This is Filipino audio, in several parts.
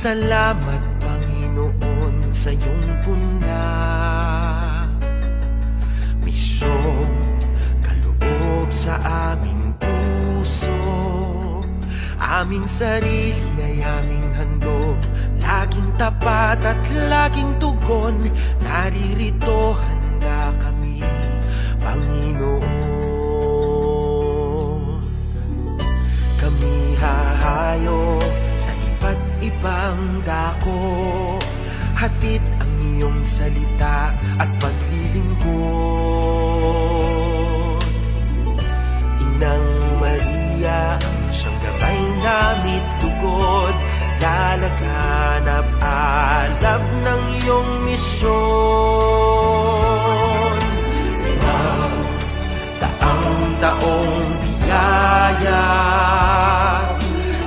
Salamat Panginoon sa iyong punla, misyong kaloob sa aming puso. Aming sarili ay aming handog, laging tapat at laging tugon. Naririto handa kami, Panginoon. Kami hahayo sa iba't ibang dako, hatid ang iyong salita at paglilingkod. Inang Maria, ang siyang gabay namit lugod, lalaganap alab ng iyong misyon. Daang taong biyaya,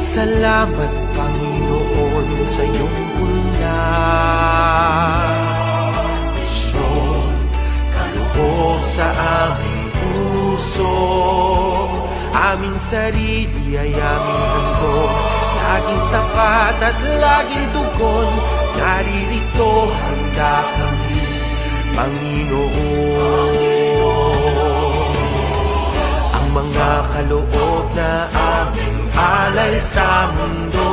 salamat Panginoon sa iyong punla, misyon kaloob sa aming puso. Aming sarili ay aming handog, laging tapat at laging tugon. Naririto handa kami, Panginoon. Ang mga kaloob na aming alay sa mundo,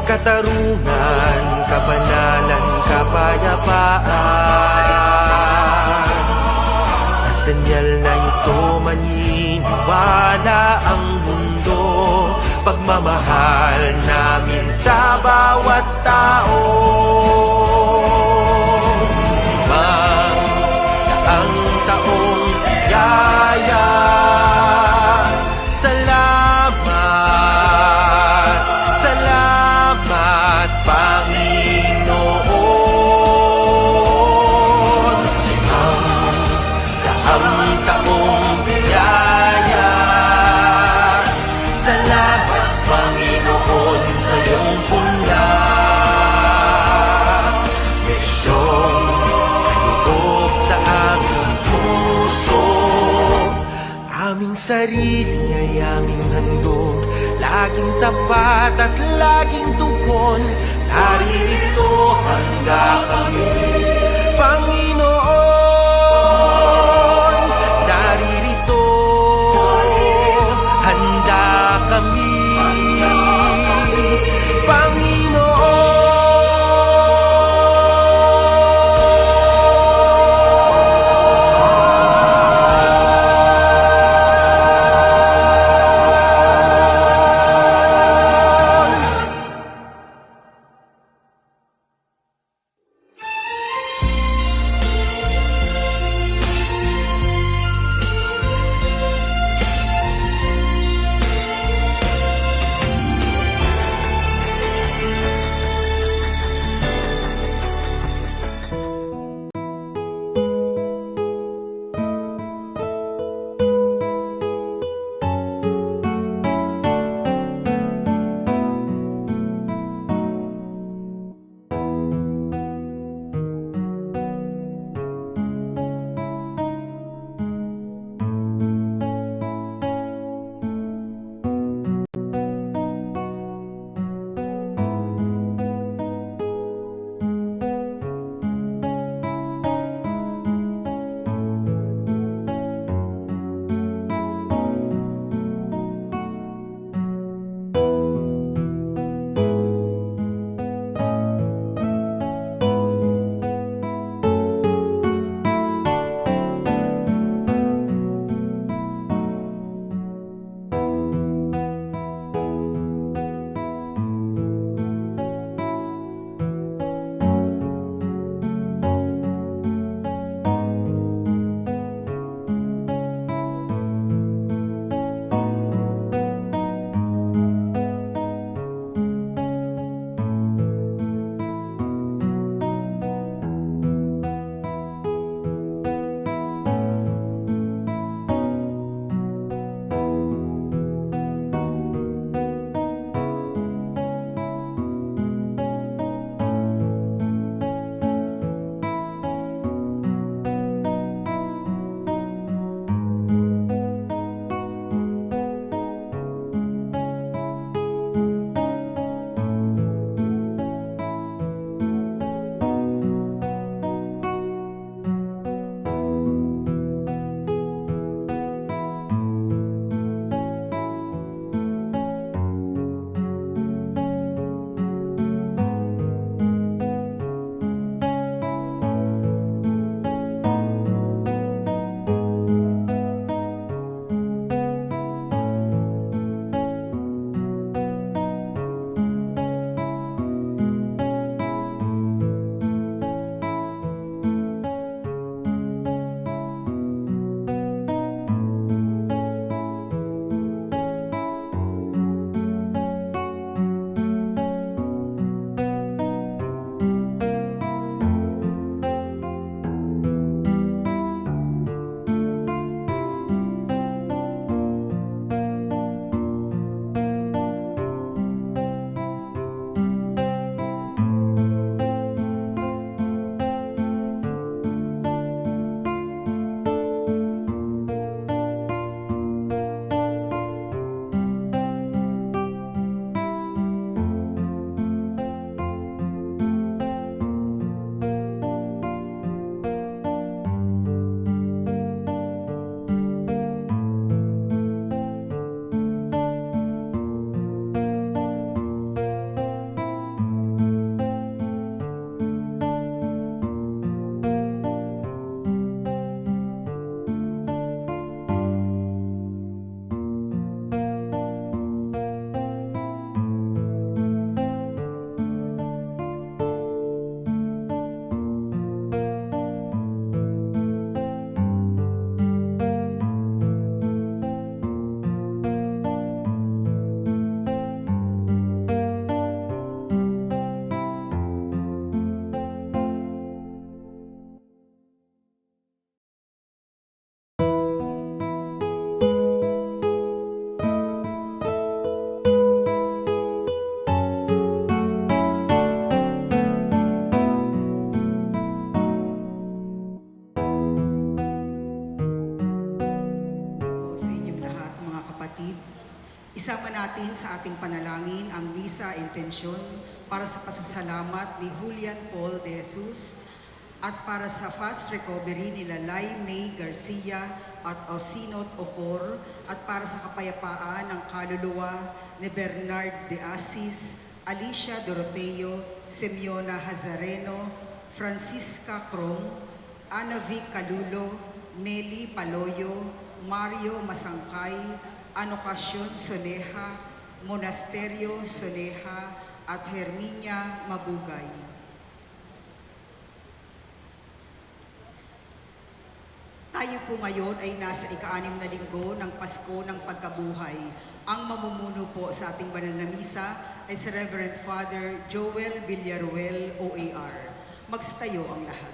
katarungan, kabanalan, kapayapaan. Sa senyal na ito maniniwala ang mundo, pagmamahal namin sa bawat tao. Ang taong biyaya, salamat, salamat Panginoon. Ang taong biyaya, salamat Panginoon sa iyong punla, misyong kaloob sa aming puso. Aming sarili ay aming handog, laging tapat at laging tugon. Naririto handa kami, Panginoon. Naririto handa kami, Panginoon. natin sa ating panalangin ang misa intensyon para sa pasasalamat ni Julian Paul de Jesus at para sa fast recovery nila Lai May Garcia at Osinot Ocor at para sa kapayapaan ng kaluluwa ni Bernard de Asis, Alicia Doroteo, Simeona Hazareno, Francisca Crom, Ana V. Calulo, Nelly Paloyo, Mario Masangkay, Anocasyon Soneja, Monasterio Soneja at Herminia Mabugay. Tayo po ngayon ay nasa ika-6 na linggo ng Pasko ng Pagkabuhay. Ang mamumuno po sa ating banal na misa ay si Reverend Father Joel Villaruel, OAR. Magstayo ang lahat.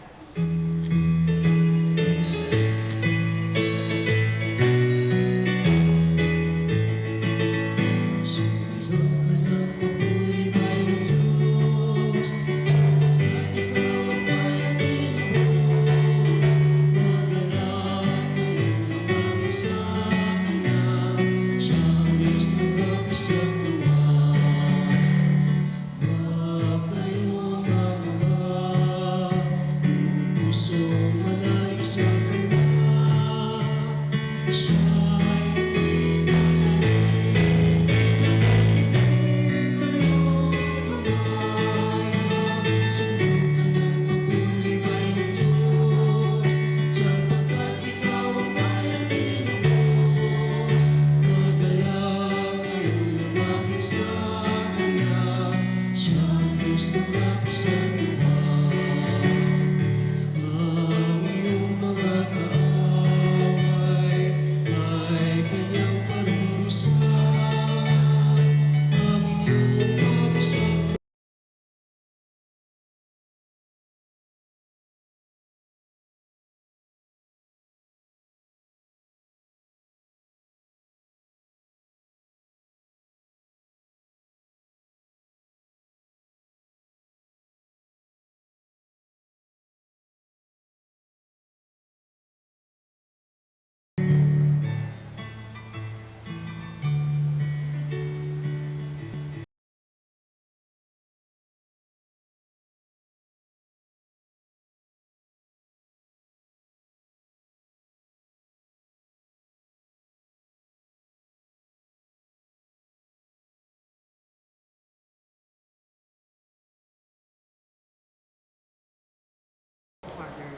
Father.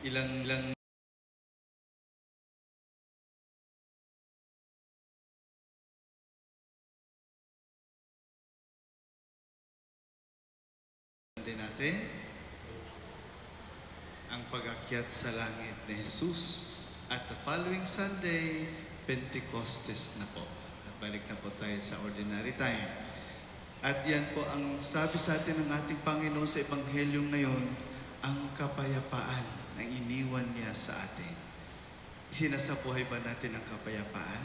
Ilang din natin ang pag-akyat sa langit ni Jesus at the following Sunday, Pentecostes na po. At balik na po tayo sa ordinary time. At yan po ang sabi sa atin ng ating Panginoon sa Ebanghelyo ngayon, ang kapayapaan na iniwan niya sa atin. Sinasabuhay ba natin ang kapayapaan?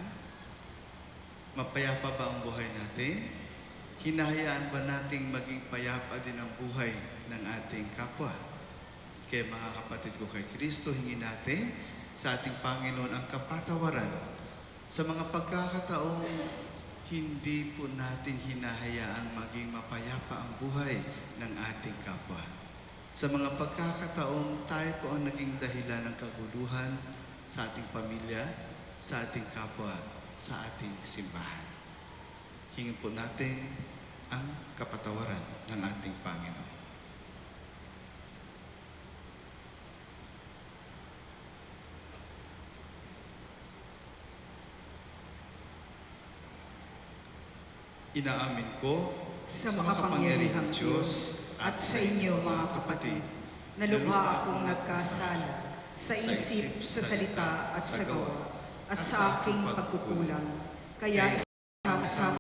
Mapayapa ba ang buhay natin? Hinahayaan ba nating maging payapa din ang buhay ng ating kapwa? Kaya mga kapatid ko kay Kristo, hingin natin sa ating Panginoon ang kapatawaran sa mga pagkakataong hindi po natin hinahayaang maging mapayapa ang buhay ng ating kapwa. Sa mga pagkakataong tayo po ang naging dahilan ng kaguluhan sa ating pamilya, sa ating kapwa, sa ating simbahan. Hingin po natin ang kapatawaran ng ating Panginoon. Inaamin ko Sa makapangyarihang Diyos at sa inyo mga kapatid, na lubha akong nagkasala sa isip, sa salita at sa gawa, at sa aking pagkukulang. Kaya isama-sama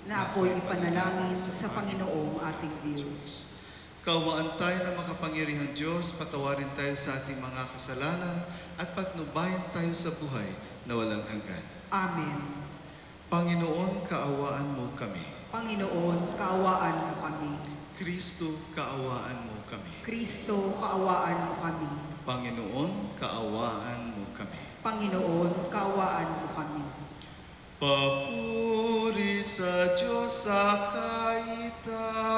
na ako'y ipanalangin sa Panginoong ating Diyos. Kaawaan tayo ng makapangyarihang Diyos, patawarin tayo sa ating mga kasalanan at patnubayan tayo sa buhay na walang hanggan. Amen. Panginoon, kaawaan mo kami. Panginoon, kaawaan mo kami. Kristo, kaawaan mo kami. Kristo, kaawaan mo kami. Panginoon, kaawaan mo kami. Panginoon, kaawaan mo kami. Papuri sa Diyos sa kaitaasan.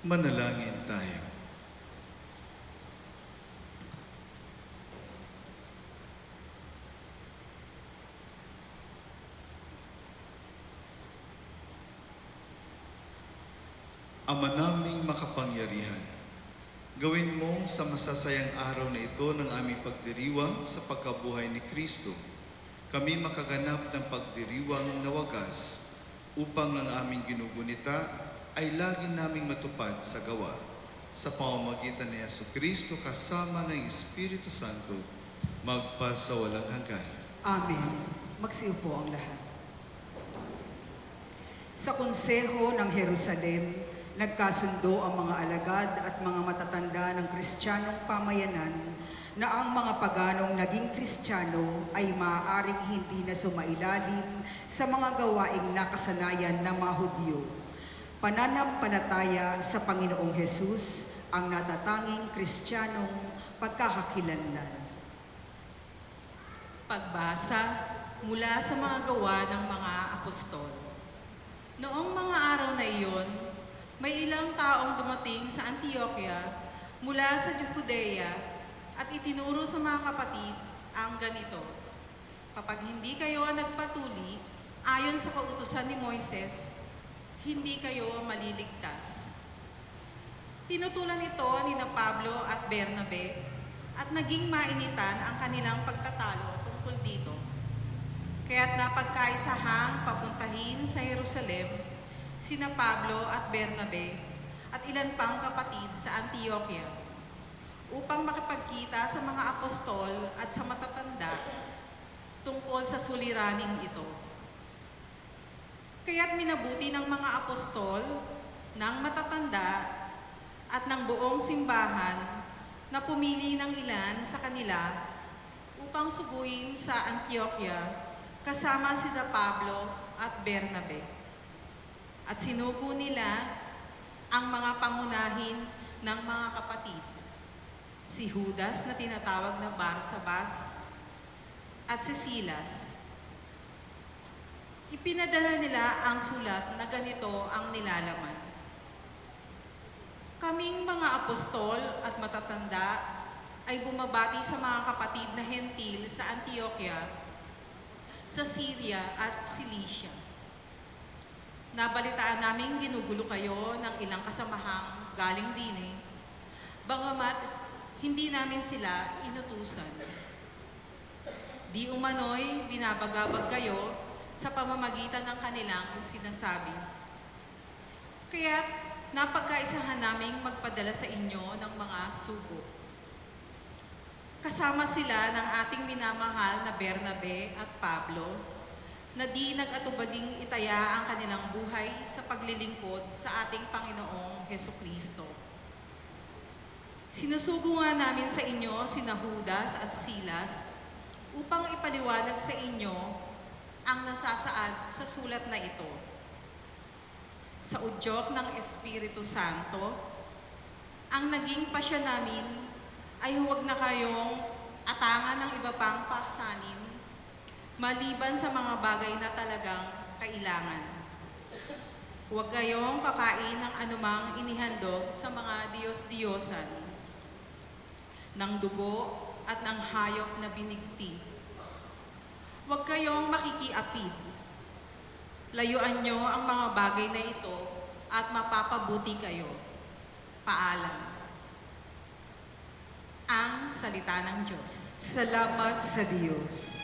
Manalangin tayo. Ama naming makapangyarihan, gawin mo sa masasayang araw na ito ng aming pagdiriwang sa pagkabuhay ni Kristo, kami makaganap ng pagdiriwang na wagas upang ang aming ginugunita ay lagi naming matupad sa gawa. Sa pamamagitan ni Jesucristo kasama ng Espiritu Santo, magpasawalang hanggan. Amen. Magsiupo ang lahat. Sa konseho ng Jerusalem, nagkasundo ang mga alagad at mga matatanda ng Kristiyanong pamayanan na ang mga paganong naging Kristiyano ay maaaring hindi na sumailalim sa mga gawaing nakasanayan ng mga Hudyo. Pananampalataya sa Panginoong Hesus ang natatanging Kristiyanong pagkakakilanlan. Pagbasa mula sa mga gawa ng mga apostol. Noong mga araw na iyon, may ilang taong dumating sa Antioquia mula sa Judea at itinuro sa mga kapatid ang ganito: kapag hindi kayo nagpatuli ayon sa kautusan ni Moises, hindi kayo maliligtas. Tinutulan ito ni Pablo at Bernabe at naging mainitan ang kanilang pagtatalo tungkol dito. Kaya't napagkaisahang papuntahin sa Jerusalem sina Pablo at Bernabe at ilan pang kapatid sa Antioquia upang makipagkita sa mga apostol at sa matatanda tungkol sa suliraning ito. Kaya't minabuti ng mga apostol, ng matatanda, at ng buong simbahan na pumili ng ilan sa kanila upang suguin sa Antioquia kasama sina Pablo at Bernabe. At sinugo nila ang mga pangunahin ng mga kapatid, si Judas na tinatawag na Barsabas at si Silas. Ipinadala nila ang sulat na ganito ang nilalaman: kaming mga apostol at matatanda ay bumabati sa mga kapatid na hentil sa Antioquia, sa Syria at Cilicia. Nabalitaan naming ginugulo kayo ng ilang kasamahang galing din bagamat hindi namin sila inutusan. Di umano'y binabagabag kayo sa pamamagitan ng kanilang sinasabi. Kaya't napagkaisahan naming magpadala sa inyo ng mga sugo. Kasama sila ng ating minamahal na Bernabe at Pablo, na di nag-atubading itaya ang kanilang buhay sa paglilingkod sa ating Panginoong Hesukristo. Sinusugo nga namin sa inyo sina Judas at Silas upang ipaliwanag sa inyo ang nasasaad sa sulat na ito. Sa udyok ng Espiritu Santo, ang naging pasya namin ay huwag na kayong atangan ng iba pang pasanin maliban sa mga bagay na talagang kailangan. Huwag kayong kakain ng anumang inihandog sa mga Diyos-Diyosan, ng dugo at ng hayop na binigti. Huwag kayong makikiapid. Layuan nyo ang mga bagay na ito at mapapabuti kayo. Paalam. Ang salita ng Diyos. Salamat sa Diyos.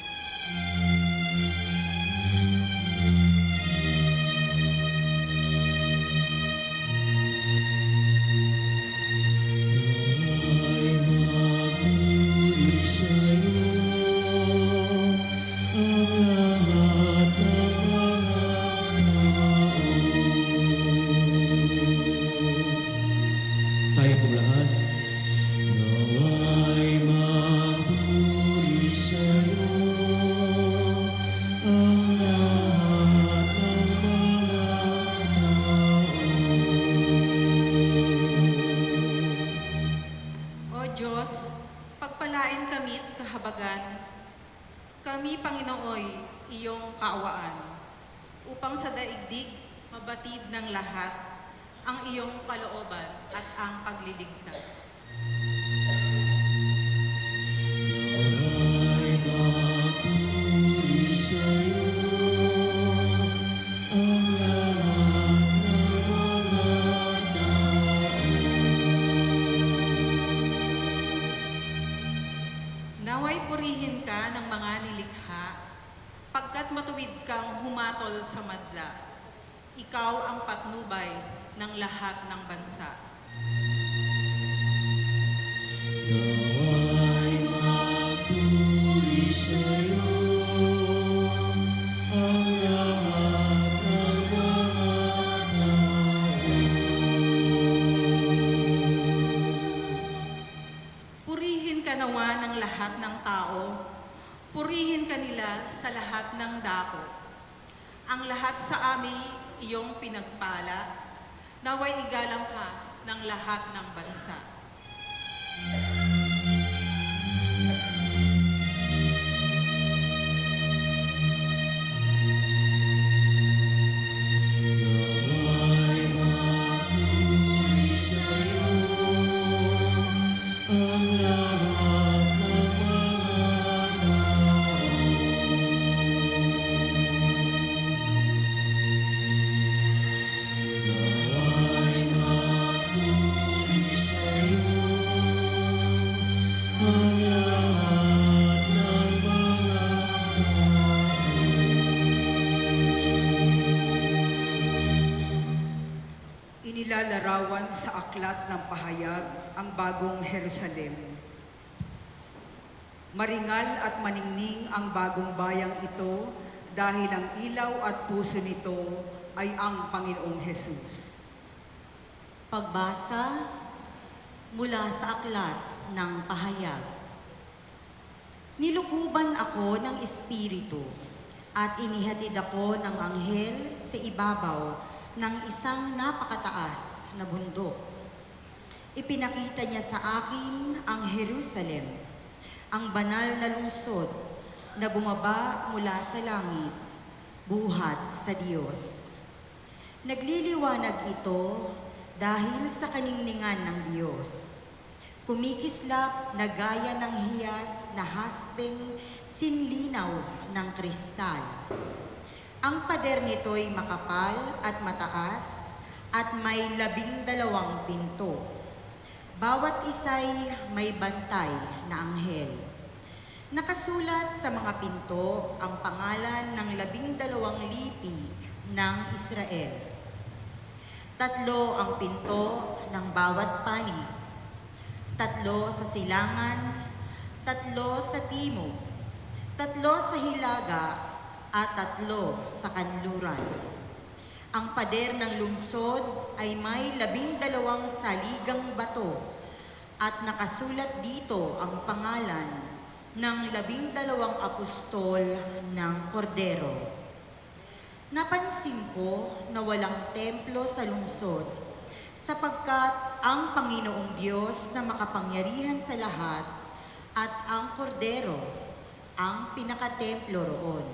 Tayo pong lahat. Nawa'y maburi sa'yo ang lahat ng mga tao. O Diyos, pagpalain kami't kahabagan, kami, Panginooy, iyong kaawaan, upang sa daigdig mabatid ng lahat ang iyong kalooban at ang pagliligtas. Nawa'y maburi sa'yo ang lahat ng mga tao. Naway purihin ka ng mga nilikha, pagkat matuwid kang humatol sa madla. Ikaw ang patnubay ng lahat ng bansa. Nawa'y maburi sa'yo ang lahat ng mga tao. Purihin ka nawa ng lahat ng tao, purihin ka nila sa lahat ng dako. Ang lahat sa amin iyong pinagpala, naway igalang ka ng lahat ng bansa. Nawa'y maburi sa'yo ang lahat ng mga tao. Nawa'y maburi sa'yo ang lahat ng mga tao. Inilalarawan sa aklat ng pahayag ang bagong Jerusalem. Maringal at maningning ang bagong bayang ito dahil ang ilaw at puso nito ay ang Panginoong Hesus. Pagbasa mula sa aklat ng pahayag. Nilukuban ako ng Espiritu at inihatid ako ng anghel sa ibabaw ng isang napakataas na bundok. Ipinakita niya sa akin ang Jerusalem, ang banal na lungsod na bumaba mula sa langit, buhat sa Diyos. Nagliliwanag ito dahil sa kaningningan ng Diyos. Kumikislap na gaya ng hiyas na haspeng sinlinaw ng kristal. Ang pader nito'y makapal at mataas at may 12 pinto. Bawat isa'y may bantay na anghel. Nakasulat sa mga pinto ang pangalan ng 12 lipi ng Israel. 3 ang pinto ng bawat panig, 3 sa silangan, 3 sa timog, 3 sa hilaga, at 3 sa kanluran. Ang pader ng lungsod ay may 12 saligang bato at nakasulat dito ang pangalan ng 12 apostol ng Kordero. Napansin ko na walang templo sa lungsod sapagkat ang Panginoong Diyos na makapangyarihan sa lahat at ang Kordero ang pinakatemplo roon.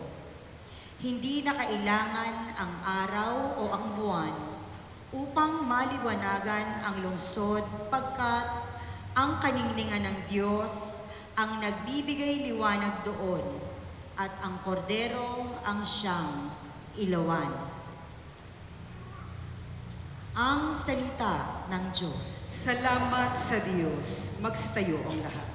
Hindi na kailangan ang araw o ang buwan upang maliwanagan ang lungsod pagkat ang kaningningan ng Diyos ang nagbibigay liwanag doon at ang Kordero ang siyang ilawan. Ang salita ng Diyos. Salamat sa Diyos. Magsitayo ang lahat.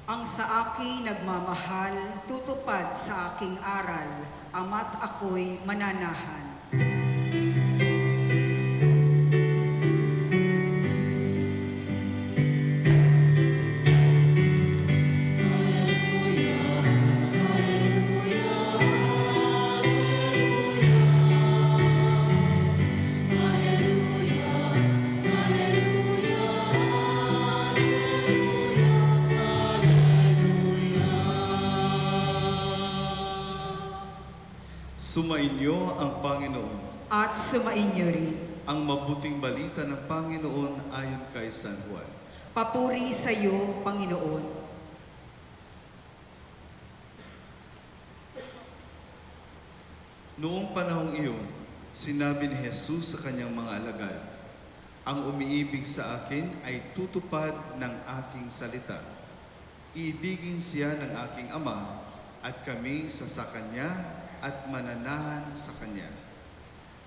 Ang sa akin nagmamahal, tutupad sa aking aral, ama't ako'y mananahan. Sumainyo ang Panginoon. At sumainyo rin. Ang mabuting balita ng Panginoon ayon kay San Juan. Papuri sa iyo, Panginoon. Noong panahong iyon, sinabi ni Jesus sa kanyang mga alagad, "Ang umiibig sa akin ay tutupad ng aking salita. Iibigin siya ng aking Ama at kami sa kanya at mananahan sa kanya.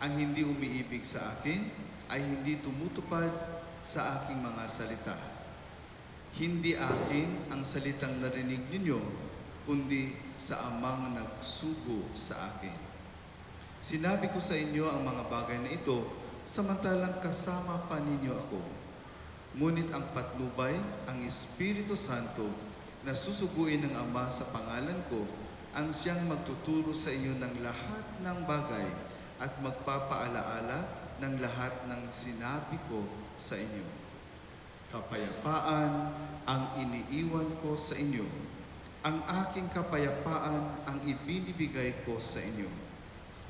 Ang hindi umiibig sa akin ay hindi tumutupad sa aking mga salita. Hindi akin ang salitang narinig ninyo, kundi sa Amang nagsugo sa akin. Sinabi ko sa inyo ang mga bagay na ito, samantalang kasama pa ninyo ako. Ngunit ang patnubay, ang Espiritu Santo, na susuguin ng Ama sa pangalan ko, ang siyang magtuturo sa inyo ng lahat ng bagay at magpapaalaala ng lahat ng sinabi ko sa inyo. Kapayapaan ang iniiwan ko sa inyo. Ang aking kapayapaan ang ibinibigay ko sa inyo.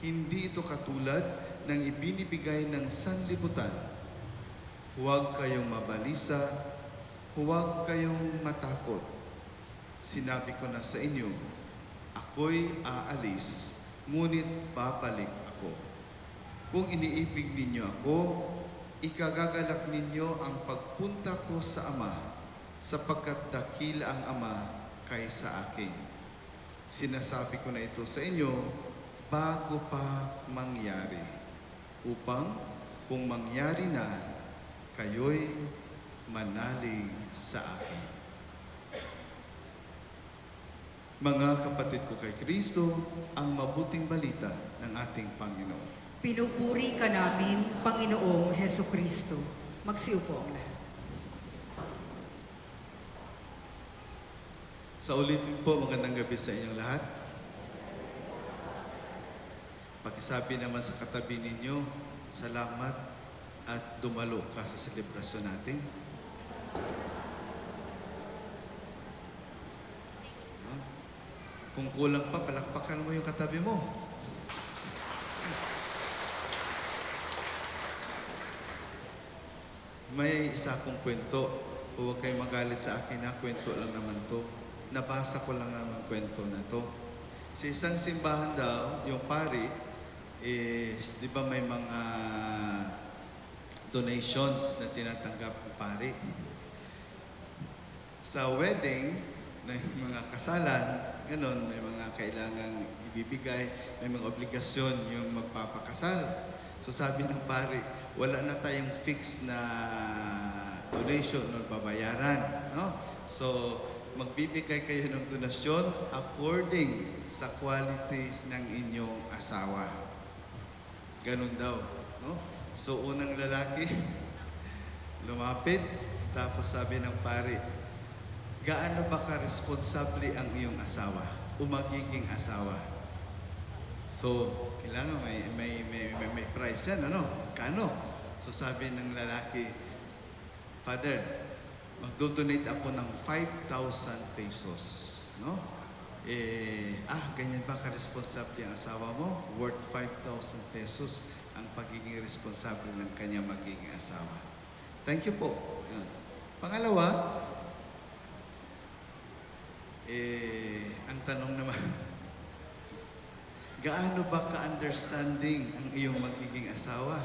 Hindi ito katulad ng ibinibigay ng sanlibutan. Huwag kayong mabalisa, huwag kayong matakot. Sinabi ko na sa inyo, ako'y aalis, ngunit babalik ako. Kung iniibig ninyo ako, ikagagalak ninyo ang pagpunta ko sa Ama, sapagkat dakila ang Ama kaysa akin. Sinasabi ko na ito sa inyo bago pa mangyari, upang kung mangyari na, kayo'y manalig sa akin. Mga kapatid ko kay Kristo, ang mabuting balita ng ating Panginoon. Pinupuri ka namin, Panginoong Heso Kristo. Magsiupo ang lahat. Sa ulitin po, magandang gabi sa inyong lahat. Pakisabi naman sa katabi ninyo, salamat at dumalo ka sa selebrasyon natin. Kung kulang pa, palakpakan mo yung katabi mo. May isa akong kwento. Huwag kayong magalit sa akin na kwento lang naman to. Nabasa ko lang naman kwento na to. Sa isang simbahan daw, yung pari, di ba may mga donations na tinatanggap ng pari. Sa wedding, ng mga kasalan, ganun, may mga kailangang ibibigay, may mga obligasyon yung magpapakasal. So sabi ng pari, wala na tayong fixed na donation o babayaran. No? So, magbibigay kayo ng donasyon according sa qualities ng inyong asawa. Ganun daw. No? So, unang lalaki, lumapit, tapos sabi ng pari, gaano ba ka-responsable ang iyong asawa o magiging asawa? So, kailangan may price yan, ano? Kano? So, sabi ng lalaki, Father, magdodonate ako ng 5,000 pesos. No? Ganyan ba ka-responsable ang asawa mo? Worth 5,000 pesos ang pagiging responsable ng kanyang magiging asawa. Thank you po. Yan. Pangalawa, ang tanong naman, gaano ba ka-understanding ang iyong magiging asawa?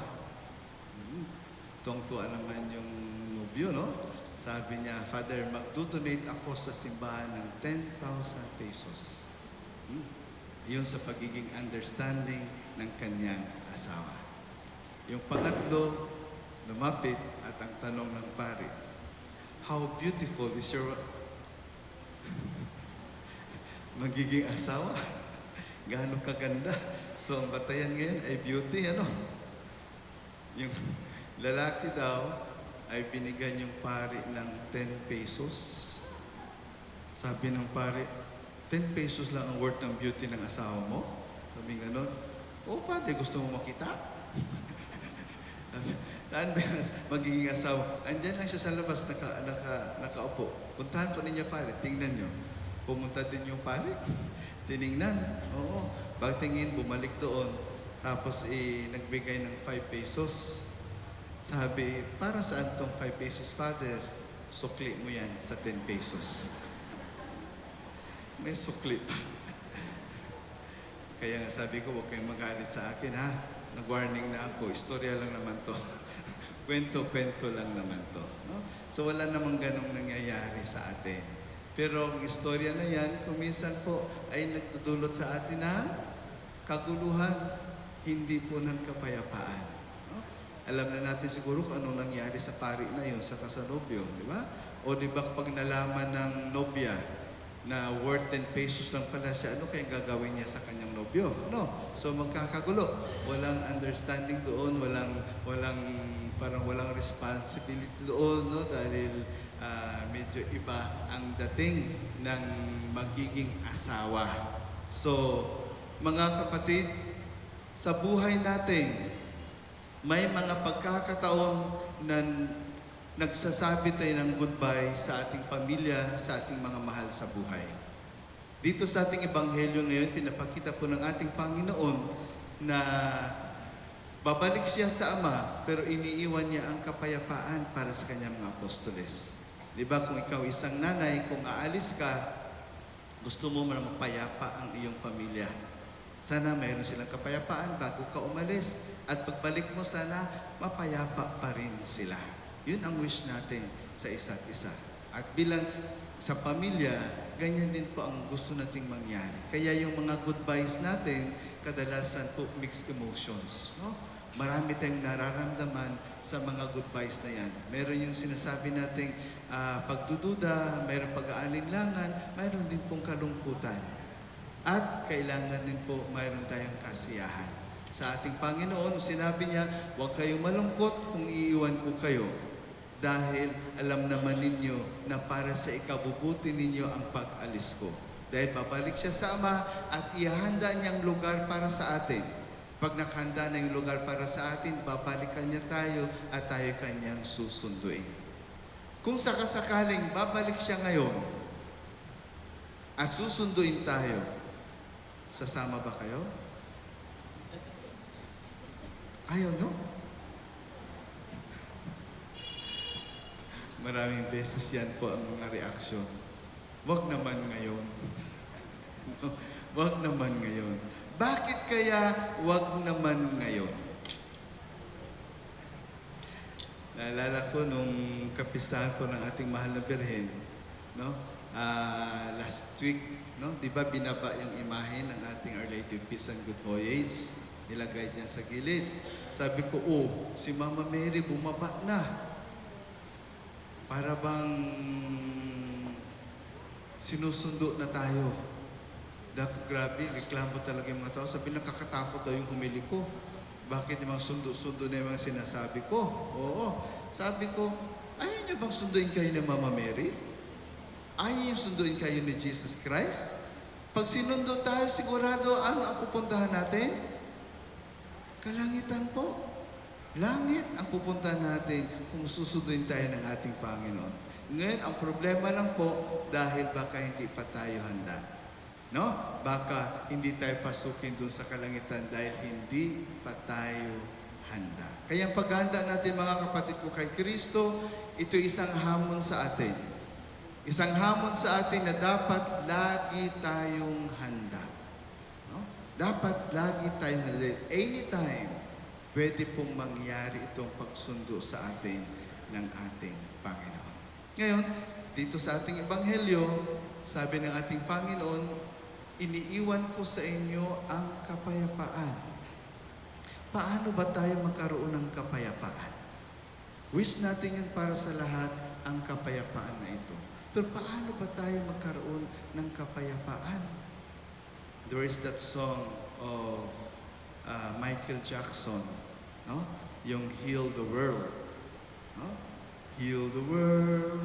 Tuwang-tuwa naman yung nobyo, no? Sabi niya, Father, magdodonate ako sa simbahan ng 10,000 pesos. Yun sa pagiging understanding ng kanyang asawa. Yung pangatlo, lumapit at ang tanong ng pari, how beautiful is your magiging asawa? Gaano kaganda? So, ang batayan ngayon ay beauty, ano? Yung lalaki daw ay binigyan yung pari ng 10 pesos. Sabi ng pari, 10 pesos lang ang worth ng beauty ng asawa mo? Sabi gano'n, pati gusto mo makita? Saan ba yung magiging asawa? Andyan lang siya sa labas, nakaupo. Puntahan po ninyo pari, tingnan nyo. Pumunta din yung pari, tiningnan. Oo, pagtingin, bumalik doon. Tapos nagbigay ng 5 pesos. Sabi, para saan tong 5 pesos, Father? Sukli mo yan sa 10 pesos. May sukli pa. Kaya nga sabi ko, huwag kayong magalit sa akin, ha? Nag-warning na ako, istorya lang naman to. Kwento-kwento lang naman to. No? So wala namang ganong nangyayari sa atin. Pero ang istorya na yan, kuminsan po ay nagdudulot sa atin na kaguluhan, hindi po ng kapayapaan. Alam na natin siguro kung anong nangyari sa pari na yun sa kasanobyo, di ba? O di ba kapag nalaman ng nobya na worth 10 pesos lang pala siya, ano kayang gagawin niya sa kanyang nobyo? No? So magkakagulo. Walang understanding doon, parang walang responsibility doon, no? Dahil medyo iba ang dating ng magiging asawa. So, mga kapatid, sa buhay natin, may mga pagkakataon na nagsasabi tayo ng goodbye sa ating pamilya, sa ating mga mahal sa buhay. Dito sa ating ebanghelyo ngayon, pinapakita po ng ating Panginoon na babalik siya sa Ama, pero iniiwan niya ang kapayapaan para sa kanyang mga apostoles. Di ba kung ikaw isang nanay, kung aalis ka, gusto mo na mapayapa ang iyong pamilya. Sana mayroon silang kapayapaan bago ka umalis. At pagbalik mo, sana mapayapa pa rin sila. Yun ang wish natin sa isa't isa. At bilang sa pamilya, ganyan din po ang gusto nating mangyari. Kaya yung mga goodbyes natin, kadalasan po mixed emotions. No? Marami tayong nararamdaman sa mga goodbyes na yan. Meron yung sinasabi nating pagdududa, mayroong pag-aalinlangan, mayroon din pong kalungkutan. At kailangan din po mayroon tayong kasiyahan. Sa ating Panginoon, sinabi niya, huwag kayong malungkot kung iiwan ko kayo. Dahil alam naman ninyo na para sa ikabubuti ninyo ang pag-alis ko. Dahil babalik siya sa Ama at ihahanda niyang lugar para sa atin. Pag nakahanda na yung lugar para sa atin, babalikan niya tayo at tayo kanyang susunduin. Kung sakasakaling babalik siya ngayon at susunduin tayo, sasama ba kayo? Ayaw, no? Maraming beses yan po ang mga reaksyon. Wag naman ngayon. Wag naman ngayon. Bakit kaya wag naman ngayon? Naalala ko nung kapistahan ko ng ating mahal na Birhen, no? Last week, no? Di ba binaba yung imahe ng ating Our Lady of Peace and Good Voyage? Nilagay diyan sa gilid. Sabi ko, si Mama Mary bumaba na. Para bang sinusundo na tayo. Dako, grabe, reklamo talaga yung mga tao. Sabi, nakakatakot daw yung humili ko. Bakit yung mga sundo-sundo na yung mga sinasabi ko? Oo. Sabi ko, ayaw niyo bang sunduin kayo ni Mama Mary? Ayaw niyo sunduin kayo ni Jesus Christ? Pag sinundo tayo, sigurado ano ang pupuntahan natin? Kalangitan po. Langit ang pupuntahan natin kung susunduin tayo ng ating Panginoon. Ngayon, ang problema lang po, dahil baka hindi pa tayo handa. No? Baka hindi tayo pasukin dun sa kalangitan dahil hindi pa tayo handa. Kaya ang paghahanda natin, mga kapatid ko, kay Kristo, ito isang hamon sa atin. Isang hamon sa atin na dapat lagi tayong handa. No? Dapat lagi tayong handa. Anytime, pwede pong mangyari itong pagsundo sa atin ng ating Panginoon. Ngayon, dito sa ating Ebanghelyo, sabi ng ating Panginoon, iniiwan ko sa inyo ang kapayapaan. Paano ba tayo magkaroon ng kapayapaan? Wish natin yun para sa lahat ang kapayapaan na ito. Pero paano ba tayo magkaroon ng kapayapaan? There is that song of Michael Jackson, no? Yung Heal the World. No? Heal the world,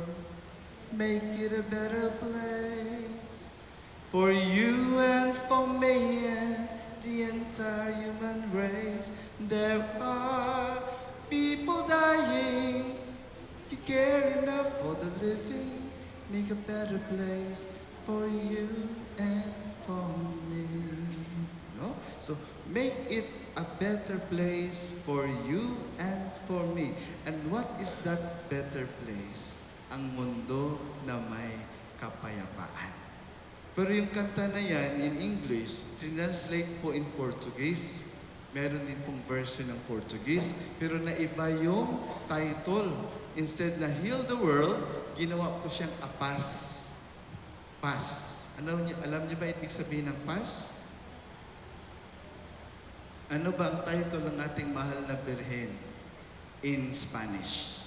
make it a better place. For you and for me and the entire human race, there are people dying. If you care enough for the living, make a better place for you and for me. No? So make it a better place for you and for me. And what is that better place? Ang mundo na may kapayapaan. Pero yung kanta na yan, in English, translate po in Portuguese. Meron din pong version ng Portuguese, pero naiba yung title. Instead na Heal the World, ginawa po siyang apas. Pas. Alam niyo ba ibig sabihin ng pas? Ano ba ang title ng ating mahal na Birhen in Spanish?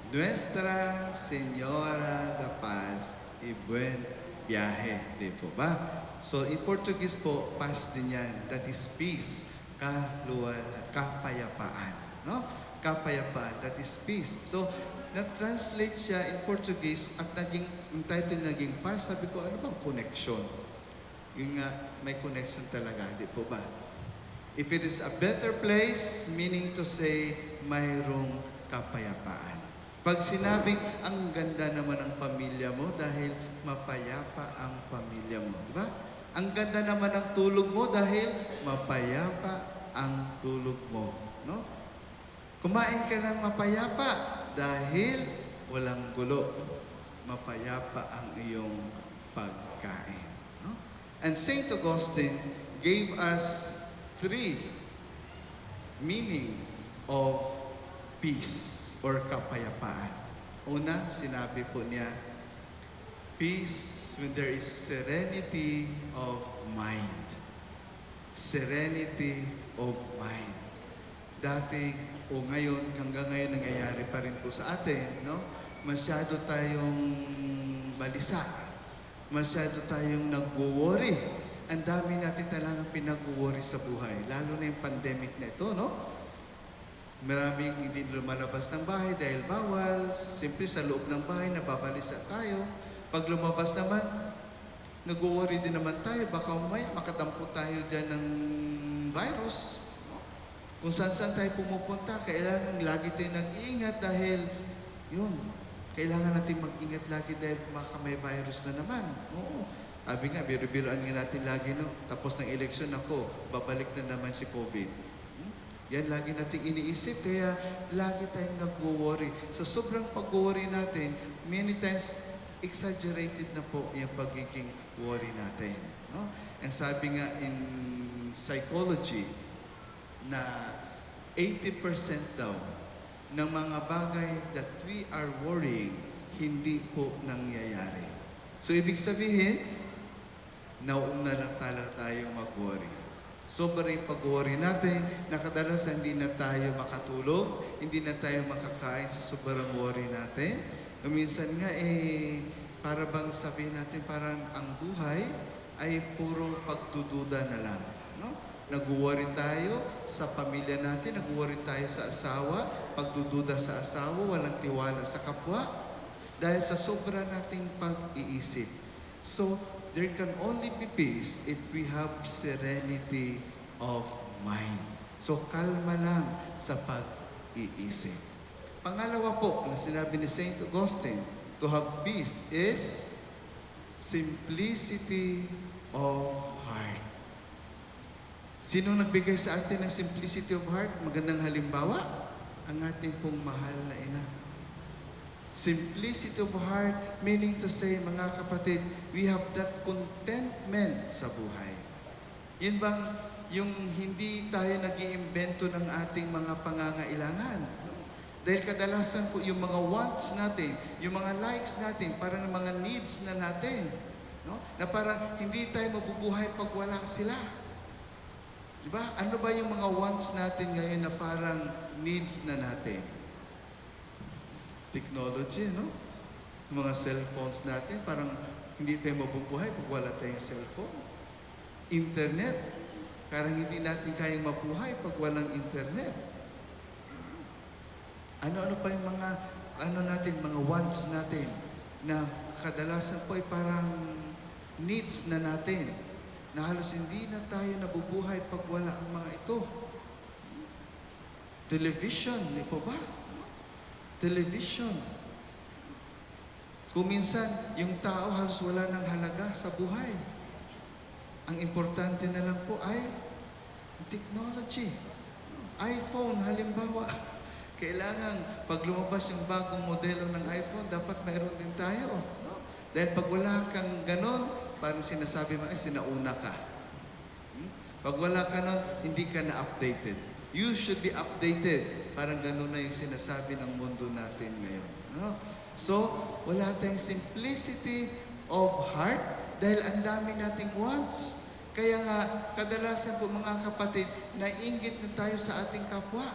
Nuestra Señora da Paz y Buen Viaje. Di po ba? So, in Portuguese po, paz din yan. That is peace. Kapayapaan. No? Kapayapaan. That is peace. So, na-translate siya in Portuguese at yung title naging paz. Sabi ko, ano bang connection? Yung nga, may connection talaga. Di po ba? If it is a better place, meaning to say, mayroong kapayapaan. Pag sinabing, ang ganda naman ng pamilya mo dahil mapayapa ang pamilya mo. Di ba? Ang ganda naman ng tulog mo dahil mapayapa ang tulog mo. No? Kumain ka ng mapayapa dahil walang gulo. Mapayapa ang iyong pagkain. No? And St. Augustine gave us 3 meanings of peace or kapayapaan. Una, sinabi po niya, peace when there is serenity of mind. Serenity of mind. Dati o ngayon, hanggang ngayon nangyayari pa rin po sa atin, no? Masyado tayong balisa. Masyado tayong nagwo-worry. Ang dami natin talagang pinag-worry sa buhay. Lalo na yung pandemic na ito, no? Maraming hindi lumalabas ng bahay dahil bawal. Siyempre sa loob ng bahay, nababalisa tayo. Pag lumabas naman, nag-worry din naman tayo. Baka umaya, makatampo tayo dyan ng virus. No? Kung saan-saan tayo pumupunta, kailangan lagi tayo nag-iingat dahil yun, kailangan natin mag-ingat lagi dahil baka may virus na naman. Oo. Sabi nga, biro-biroan nga natin lagi, no? Tapos ng eleksyon ako, babalik na naman si COVID. Yan lagi nating iniisip, kaya lagi tayong nag-worry. Sa sobrang pag-worry natin, many times, exaggerated na po yung pagiging worry natin. No? Ang sabi nga in psychology, na 80% daw ng mga bagay that we are worrying, hindi po nangyayari. So, ibig sabihin, nauna lang talaga tayong mag-worry. Sobrang pag-worry natin, na kadalasan hindi na tayo makatulog, hindi na tayo makakain sa sobrang worry natin. Minsan nga para bang sabihin natin parang ang buhay ay puro pagdududa na lang. No? Nag-worry tayo sa pamilya natin, nag-worry tayo sa asawa, pagdududa sa asawa, walang tiwala sa kapwa, dahil sa sobra nating pag-iisip. So, there can only be peace if we have serenity of mind. So, kalma lang sa pag-iisip. Pangalawa po, na sinabi ni Saint Augustine, to have peace is simplicity of heart. Sino nagbigay sa atin ng simplicity of heart? Magandang halimbawa, ang ating pong mahal na ina. Simplicity of heart, meaning to say, mga kapatid, we have that contentment sa buhay. Yun bang yung hindi tayo nag-iimbento ng ating mga pangangailangan? Dahil kadalasan po yung mga wants natin, yung mga likes natin, parang mga needs na natin. No? Na parang hindi tayo mabubuhay pag wala sila. Diba? Ano ba yung mga wants natin ngayon na parang needs na natin? Technology, no? Mga cellphones natin, parang hindi tayo mabubuhay pag wala tayong cellphone. Internet, parang hindi natin kayang mabuhay pag walang internet. Ano-ano pa yung mga mga wants natin na kadalasan po ay parang needs na natin na halos hindi na tayo nabubuhay pag wala ang mga ito. Television, di po ba? Television. Kung minsan, yung tao halos wala ng halaga sa buhay. Ang importante na lang po ay technology. iPhone, halimbawa. Kailangan, pag lumabas yung bagong modelo ng iPhone, dapat mayroon din tayo. No? Dahil pag wala kang ganon, parang sinasabi mo, ay, sinauna ka. Pag wala ka nun, hindi ka na updated. You should be updated. Parang ganon na yung sinasabi ng mundo natin ngayon. No? So, wala tayong simplicity of heart dahil ang dami nating wants. Kaya nga, kadalasan po mga kapatid, naiinggit na tayo sa ating kapwa.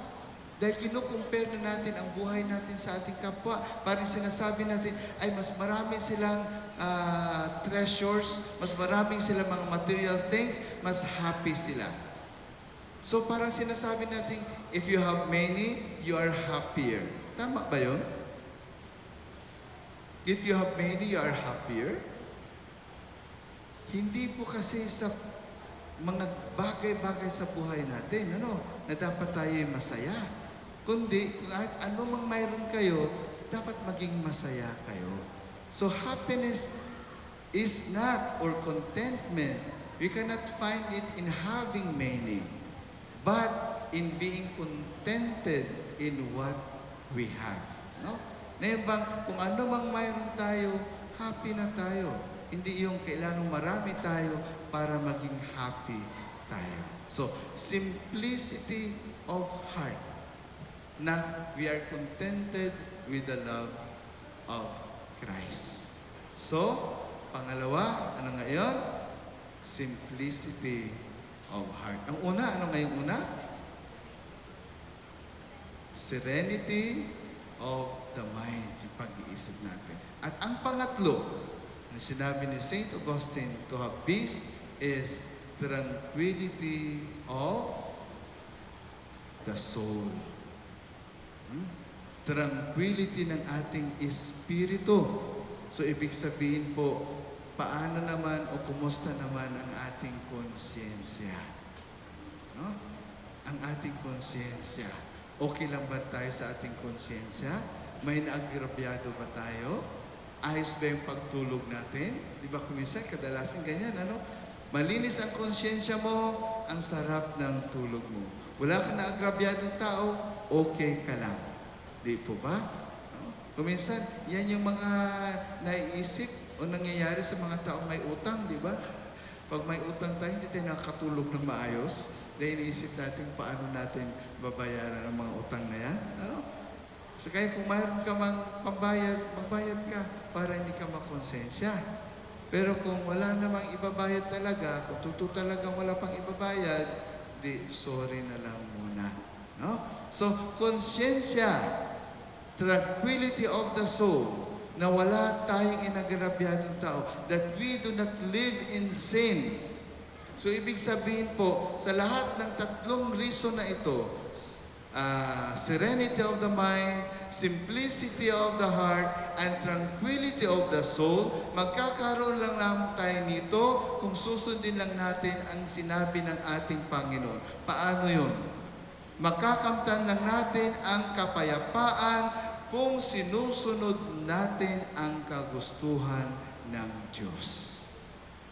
Dahil kinukumpare na natin ang buhay natin sa ating kapwa. Parang sinasabi natin, ay mas marami silang treasures, mas maraming silang mga material things, mas happy sila. So parang sinasabi natin, if you have many, you are happier. Tama ba yun? If you have many, you are happier. Hindi po kasi sa mga bagay-bagay sa buhay natin, na dapat tayo masaya. Kundi, kung ano mang mayroon kayo, dapat maging masaya kayo. So, happiness is not, or contentment, we cannot find it in having many, but in being contented in what we have. No? Na yung bang, kung ano mang mayroon tayo, happy na tayo. Hindi yung kailangan marami tayo para maging happy tayo. So, simplicity of heart. Na we are contented with the love of Christ. So, pangalawa, ano nga yun? Simplicity of heart. Ang una, ano nga yung una? Serenity of the mind, yung pag-iisip natin. At ang pangatlo, na sinabi ni Saint Augustine, to have peace is tranquility of the soul. Tranquility ng ating espiritu. So, ibig sabihin po, paano naman o kumusta naman ang ating konsyensya? No? Ang ating konsyensya. Okay lang ba tayo sa ating konsyensya? May naagrabyado ba tayo? Ayos ba yung pagtulog natin? Di ba kuminsan, kadalasan ganyan, Malinis ang konsyensya mo, ang sarap ng tulog mo. Wala kang naagrabyadong tao, okay ka lang. Di po ba? Kuminsan, yan yung mga naiisip o nangyayari sa mga taong may utang, di ba? Pag may utang tayo, hindi tayo nakakatulog ng maayos. dahil iniisip natin paano natin babayaran ang mga utang na yan. Ano? So kaya kung mayroon ka mang pambayad, magbayad ka para hindi ka makonsensya. Pero kung wala namang ibabayad talaga, kung totoo talagang wala pang ibabayad, di sorry na lang muna. No? So, konsyensya, tranquility of the soul, na wala tayong inagrabyadong tao, that we do not live in sin. So, ibig sabihin po, sa lahat ng tatlong reason na ito, serenity of the mind, simplicity of the heart, and tranquility of the soul, magkakaroon lang lamang tayo nito kung susundin lang natin ang sinabi ng ating Panginoon. Paano yun? Makakamtan lang natin ang kapayapaan kung sinusunod natin ang kagustuhan ng Diyos.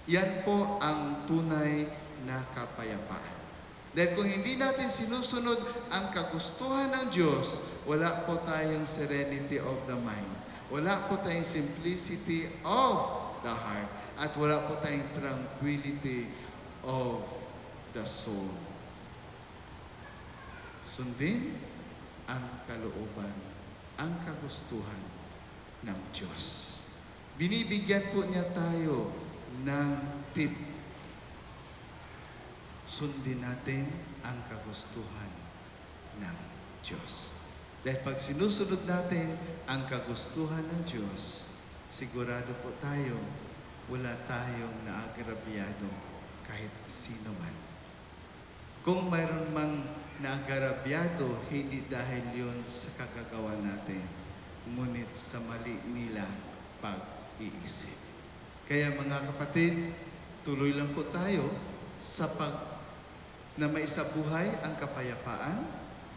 Yan po ang tunay na kapayapaan. Dahil kung hindi natin sinusunod ang kagustuhan ng Diyos, wala po tayong serenity of the mind. Wala po tayong simplicity of the heart. At wala po tayong tranquility of the soul. Sundin ang kalooban, ang kagustuhan ng Diyos. Binibigyan po niya tayo ng tip. Sundin natin ang kagustuhan ng Diyos. Dahil pag sinusunod natin ang kagustuhan ng Diyos, sigurado po tayo, wala tayong naagrabyado kahit sino man. Kung mayroon mang naagarabyado, hindi dahil yun sa kagagawa natin, ngunit sa mali nila pag-iisip. Kaya mga kapatid, tuloy lang po tayo sa na maisabuhay ang kapayapaan,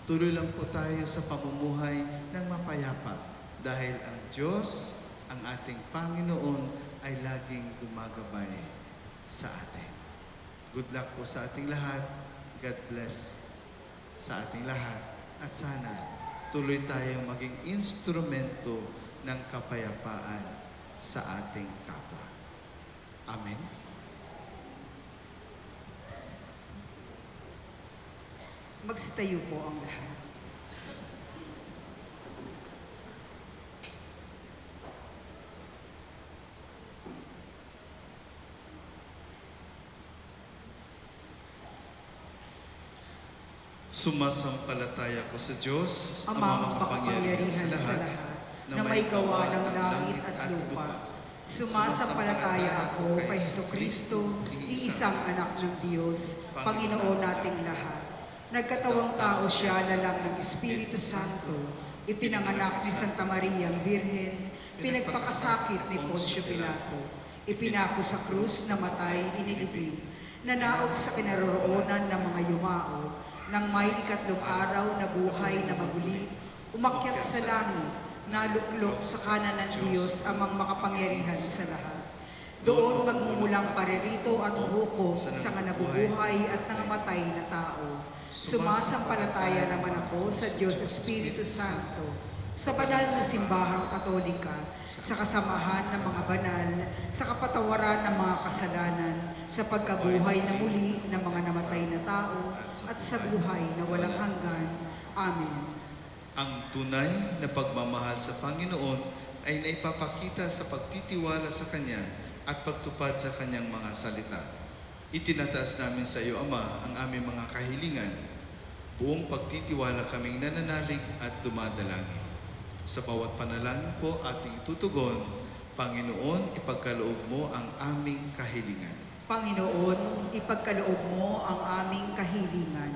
tuloy lang po tayo sa pamumuhay ng mapayapa dahil ang Diyos, ang ating Panginoon, ay laging gumagabay sa atin. Good luck po sa ating lahat. God bless sa ating lahat. At sana tuloy tayong maging instrumento ng kapayapaan sa ating kapwa. Amen. Magsitayo po ang lahat. Sumasampalataya ko sa Diyos, Amang makapangyarihan sa lahat, na may gawa ng langit at lupa. Sumasampalataya ako kay Jesucristo, iisang anak ng Diyos, Panginoon nating lahat. Nagkatawang tao siya lalang ng Espiritu Santo, ipinanganak ni Santa Maria ang Birhen, pinagpakasakit ni Poncio Pilato, ipinako sa krus, namatay, inilibing, nanaog sa kinaroroonan ng mga yumao, nang may ikatlong araw na buhay na maguli, umakyat sa langit, naluklok sa kanan ng Diyos amang makapangyarihan sa lahat. Doon magmumulang paririto at hukom sa nabubuhay at nangamatay na tao. Sumasampalataya naman ako sa Diyos Espiritu Santo, sa banal na simbahang katolika, sa kasamahan ng mga banal, sa kapatawaran ng mga kasalanan, sa pagkabuhay na muli ng mga namatay na tao, at sa buhay na walang hanggan. Amen. Ang tunay na pagmamahal sa Panginoon ay naipapakita sa pagtitiwala sa Kanya at pagtupad sa Kanyang mga salita. Itinataas namin sa iyo, Ama, ang aming mga kahilingan. Buong pagtitiwala kaming nananalig at dumadalangin. Sa bawat panalangin po ating tutugon, Panginoon, ipagkaloob mo ang aming kahilingan. Panginoon, ipagkaloob mo ang aming kahilingan.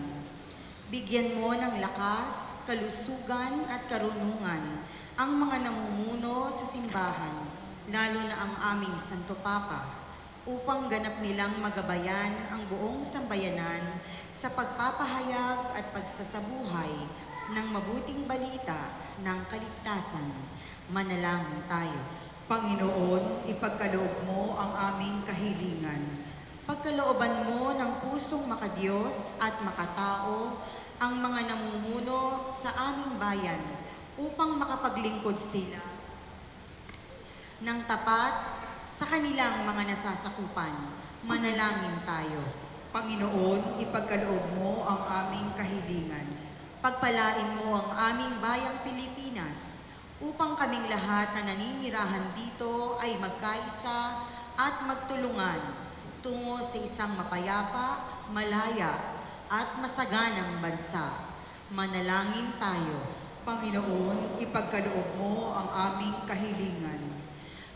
Bigyan mo ng lakas, kalusugan at karunungan ang mga namumuno sa simbahan, lalo na ang aming Santo Papa, upang ganap nilang magabayan ang buong sambayanan sa pagpapahayag at pagsasabuhay ng mabuting balita ng kaligtasan. Manalangin tayo. Panginoon, ipagkaloob mo ang aming kahilingan. Pagkalooban mo ng pusong makadiyos at makatao ang mga namumuno sa aming bayan upang makapaglingkod sila ng tapat sa kanilang mga nasasakupan. Manalangin tayo. Panginoon, ipagkaloob mo ang aming kahilingan. Pagpalain mo ang aming bayang Pilipinas upang kaming lahat na naninirahan dito ay magkaisa at magtulungan tungo sa isang mapayapa, malaya at masaganang bansa. Manalangin tayo. Panginoon, ipagkaloob mo ang aming kahilingan.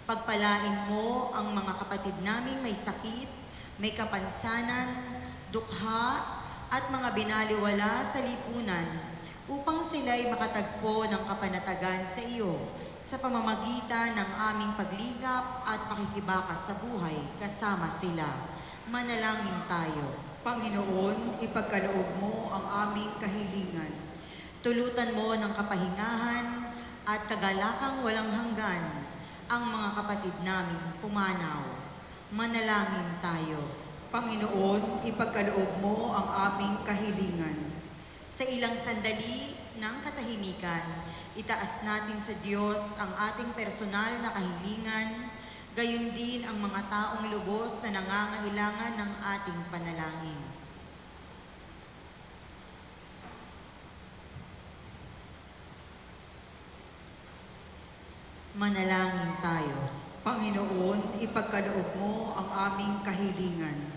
Pagpalain mo ang mga kapatid naming may sakit, may kapansanan, dukha, at mga binaliwala sa lipunan upang sila'y makatagpo ng kapanatagan sa iyo sa pamamagitan ng aming pagligap at pakikibakas sa buhay kasama sila. Manalangin tayo. Panginoon, ipagkaloob mo ang aming kahilingan. Tulutan mo ng kapahingahan at kagalakang walang hanggan ang mga kapatid naming pumanaw. Manalangin tayo. Panginoon, ipagkaloob mo ang aming kahilingan. Sa ilang sandali ng katahimikan, itaas natin sa Diyos ang ating personal na kahilingan, gayon din ang mga taong lubos na nangangailangan ng ating panalangin. Manalangin tayo. Panginoon, ipagkaloob mo ang aming kahilingan.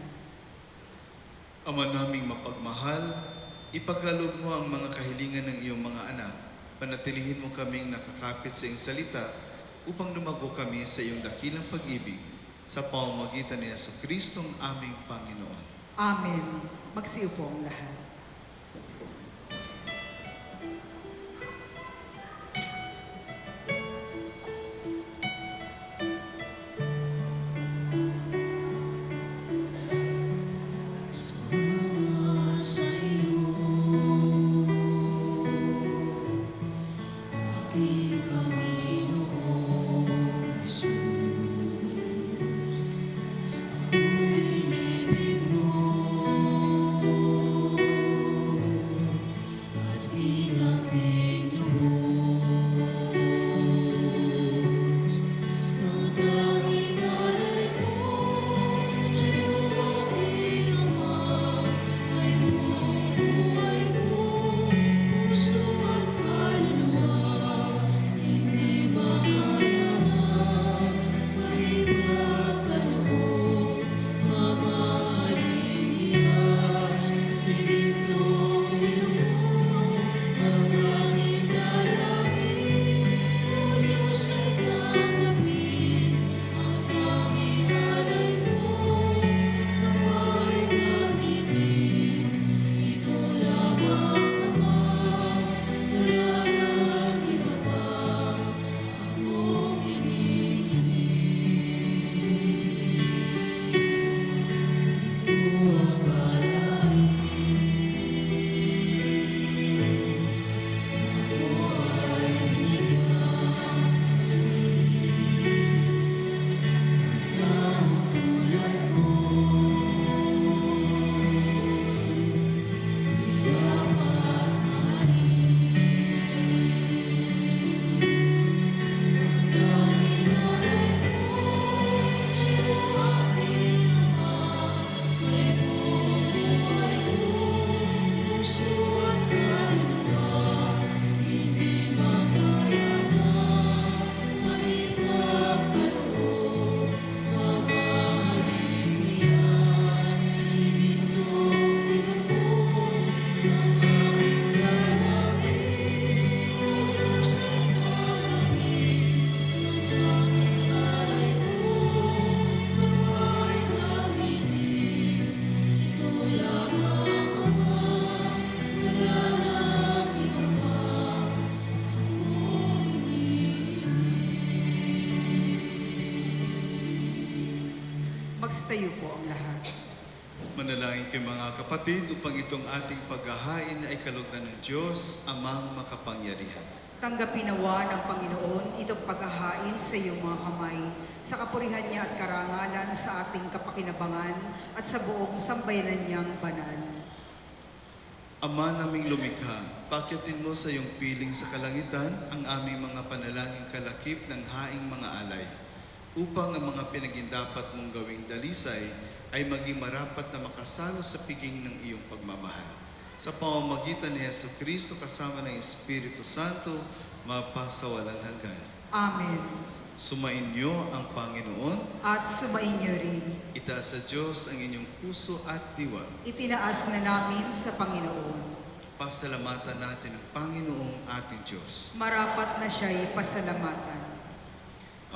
Ama naming mapagmahal, ipagkaloob mo ang mga kahilingan ng iyong mga anak. Panatilihin mo kaming nakakapit sa iyong salita upang lumago kami sa iyong dakilang pag-ibig sa pamamagitan ni Jesucristong aming Panginoon. Amen. Magsiupo ang lahat. Salamat sa iyo, aking Panginoong Jesus. Ako'y inibig mo at pinaking lubos. Ang tanging alay ko sa iyo, aking Ama, ay buong buhay ko, puso at kaluluwa. Hindi makaya na maipagkaloob, mamahaling iyas, higitong bilog ang aking dalangin. O Diyos ay tanggapin ang tanging alay ko, nawa'y gamitin. Ito lamang, Ama, wala nang iba pa akong hinihiling. Ito ang kalahim na ako ay binigyan kasi ang taong tulad mo di dapat mahalin. Ang tanging alay ko sa iyo, aking Ama, ay buong buhay ko, puso at kaluluwa. Hindi makaya na maipagkaloob, mamahaling iyas, higitong bilog ang aking dalangin. O Diyos ay tanggapin ang tanging alay ko, nawa'y gamitin. Ito lamang, Ama, wala nang iba pa akong hinihiling. Magstayo po ang lahat. Manalangin kay mga kapatid upang itong ating paghahain ay kalugdan ng Diyos, Amang makapangyarihan. Tanggapin nawa ng Panginoon itong paghahain sa iyong mga kamay, sa kapurihan niya at karangalan sa ating kapakinabangan at sa buong sambayanan niyang banal. Ama naming lumikha, pakyatin mo sa iyong piling sa kalangitan ang aming mga panalangin kalakip ng haing mga alay, upang ang mga pinagindapat mong gawing dalisay ay maging marapat na makasalo sa piging ng iyong pagmamahal. Sa pamamagitan ni Yesu Kristo kasama ng Espiritu Santo, mapasawalang hanggan. Amen. Sumainyo ang Panginoon. At sumainyo rin. Itaas sa Diyos ang inyong puso at diwa. Itinaas na namin sa Panginoon. Pasalamatan natin ang Panginoong ating Diyos. Marapat na siya'y pasalamatan.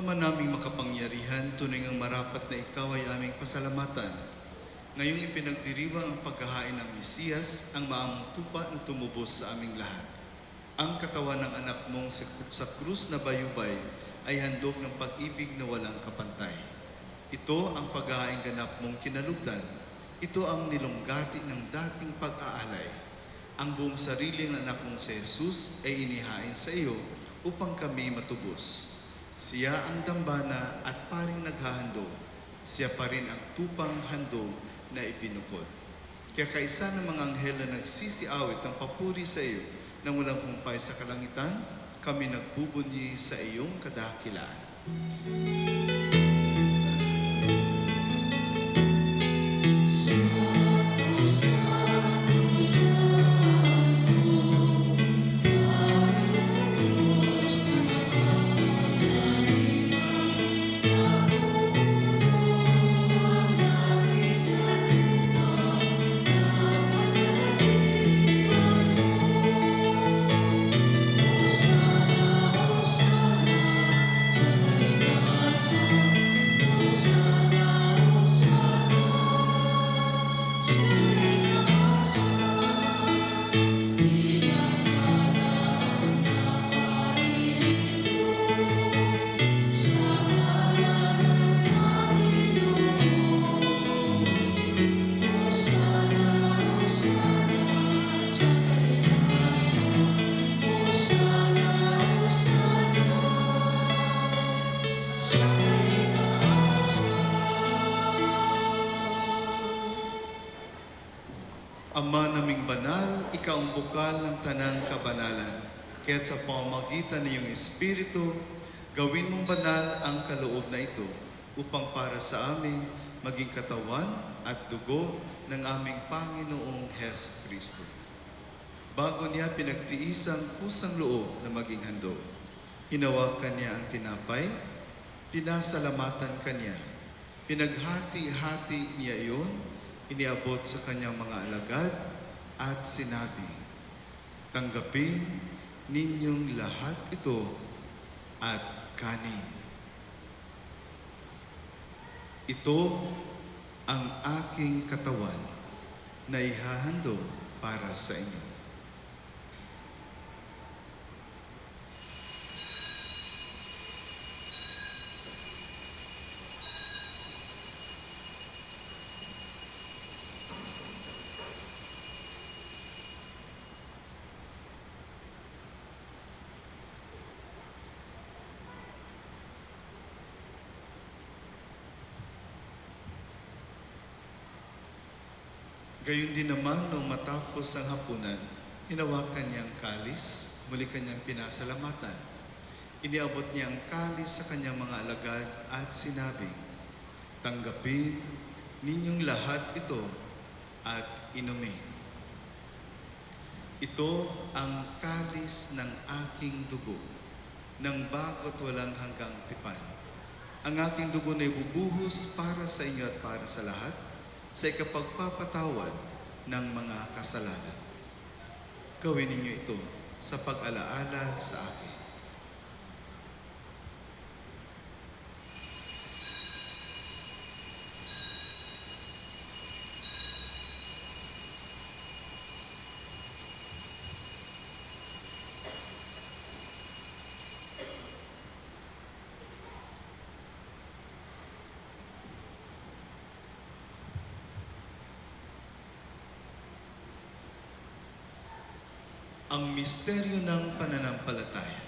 Ama naming makapangyarihan, tunay ngang marapat na ikaw ay aming pasalamatan. Ngayong ipinagdiriwang ang paghahain ng Mesiyas, ang maamong tupa na tumubos sa aming lahat. Ang katawan ng anak mong sa krus na bayubay ay handog ng pag-ibig na walang kapantay. Ito ang paghahain ganap mong kinalugdan. Ito ang nilunggati ng dating pag-aalay. Ang buong sarili ng anak mong si Jesus ay inihain sa iyo upang kami matubos. Siya ang dambana at paring naghahandog. Siya pa rin ang tupang handog na ipinukod. Kaya kaisa ng mga anghel na nagsisiawit ng papuri sa iyo nang walang humpay sa kalangitan, kami nagbubunyi sa iyong kadakilaan. Ama naming banal, ikaw ang bukal ng tanang kabanalan. Kaya't sa pamamagitan ng iyong Espiritu, gawin mong banal ang kaloob na ito upang para sa amin maging katawan at dugo ng aming Panginoong Hesus Kristo. Bago niya pinagtiis ang kusang loob na maging handog, hinawakan niya ang tinapay, pinasalamatan kanya, pinaghati-hati niya iyon, iniabot sa kanyang mga alagad at sinabi, "Tanggapin ninyong lahat ito at kanin. Ito ang aking katawan na ihahandog para sa inyo." Gayon din naman, nung matapos ang hapunan, hinawakan niya ang kalis, muli kanyang pinasalamatan. Iniabot niya ang kalis sa kanyang mga alagad at sinabi, "Tanggapin ninyong lahat ito at inumin. Ito ang kalis ng aking dugo, ng bago't walang hanggang tipan. Ang aking dugo na ibubuhos para sa inyo at para sa lahat, sa ikapagpapatawad ng mga kasalanan. Gawin ninyo ito sa pag-alaala sa akin." Ang misteryo ng pananampalataya.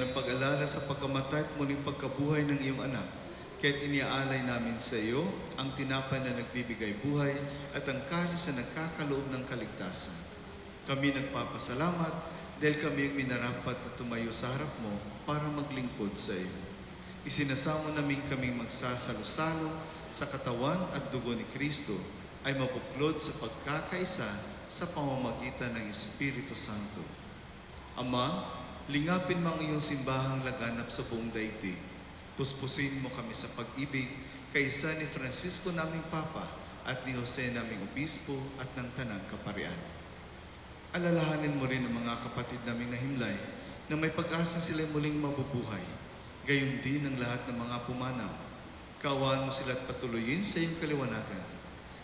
ng pag-alala sa pagkamatay at muling pagkabuhay ng iyong anak, kaya't iniaalay namin sa iyo ang tinapay na nagbibigay buhay at ang kalis na nagkakaloob ng kaligtasan. Kami nagpapasalamat dahil kami ang minarapat na tumayo sa harap mo para maglingkod sa iyo. Isinasamo namin kaming magsasalo-salo sa katawan at dugo ni Kristo ay mabuklod sa pagkakaisa sa pamamagitan ng Espiritu Santo. Ama, lingapin mo ang iyong simbahang laganap sa buong daigdig. Puspusin mo kami sa pag-ibig kaysa ni Francisco naming Papa at ni Jose naming Obispo at ng Tanang Kaparian. Alalahanin mo rin ang mga kapatid naming nahimlay na may pag-asa sila muling mabubuhay. Gayon din ang lahat ng mga pumanaw. Kaawaan mo sila at patuloyin sa iyong kaliwanagan.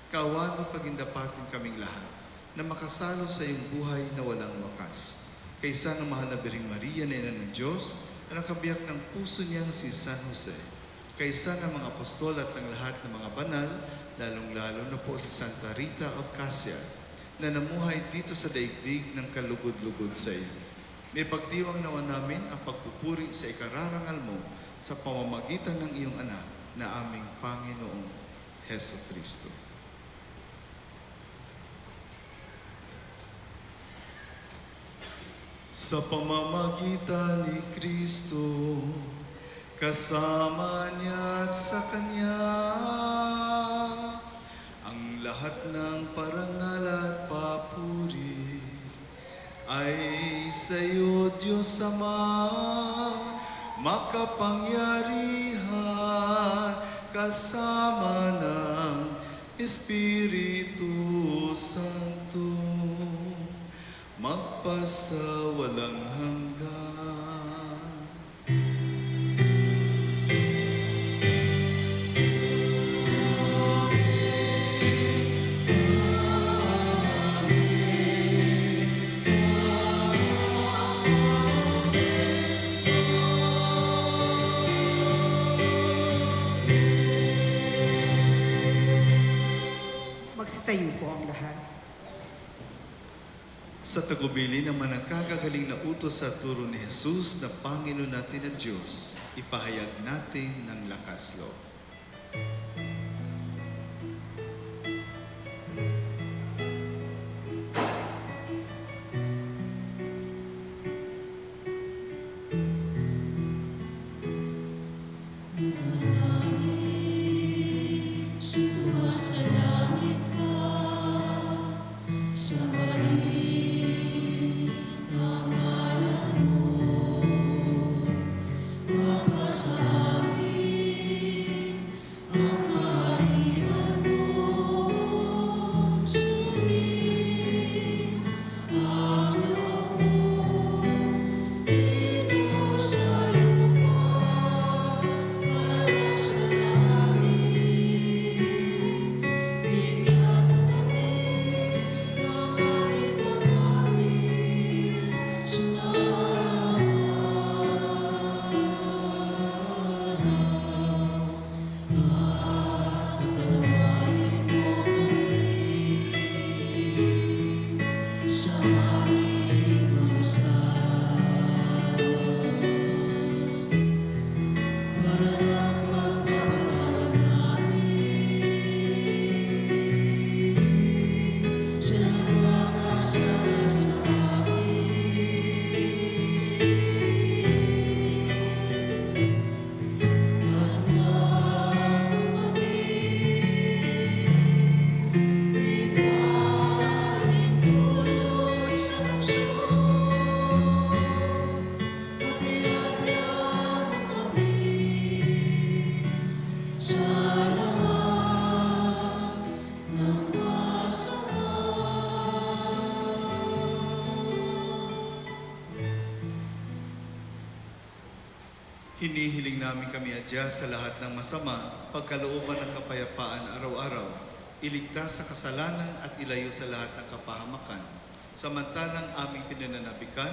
Kaawaan mo pagindapatin kaming lahat na makasalo sa iyong buhay na walang wakas. Kaysa ng mahal na Birheng Maria na ina ng Diyos na nakabiyak ng puso niyang si San Jose. Kaysa ng mga apostol at ng lahat ng mga banal, lalong-lalo na po si Santa Rita of Casia, na namuhay dito sa daigdig ng kalugod-lugod sa iyo. May pagdiwang nawa namin ang pagpupuri sa ikararangal mo sa pamamagitan ng iyong anak na aming Panginoong Heso Kristo. Sa pamamagitan ni Kristo, kasama niya at sa Kanya, ang lahat ng parangal at papuri ay sa iyo, Diyos Ama, makapangyarihan, kasama ng Espiritu Santo, magpasa walang hanggan. Magstayo po ang lahat. Sa tagubili ng manangkagagaling na utos sa turo ni Jesus na Panginoon natin at Diyos, ipahayag natin ng lakas loob. Sumasalangit ka sa maling pangalan mo, mapasabi ang kaharian mo, sundin ang loob mo, dito sa lupa, parang sa langit. Bigyan kami ng aming kakanin sa araw-araw, at patawarin mo kami sa aming mga sala, para ang pagpapatawad namin sa nagkakasala sa amin. At huwag mo kami ipahintulot sa lungsod, at iadya mo kami sa lahat ng masama. Hinihiling namin kami adya sa lahat ng masama, pagkalooban ng kapayapaan araw-araw, iligtas sa kasalanan at ilayo sa lahat ng kapahamakan. Samantalang aming pinananabikan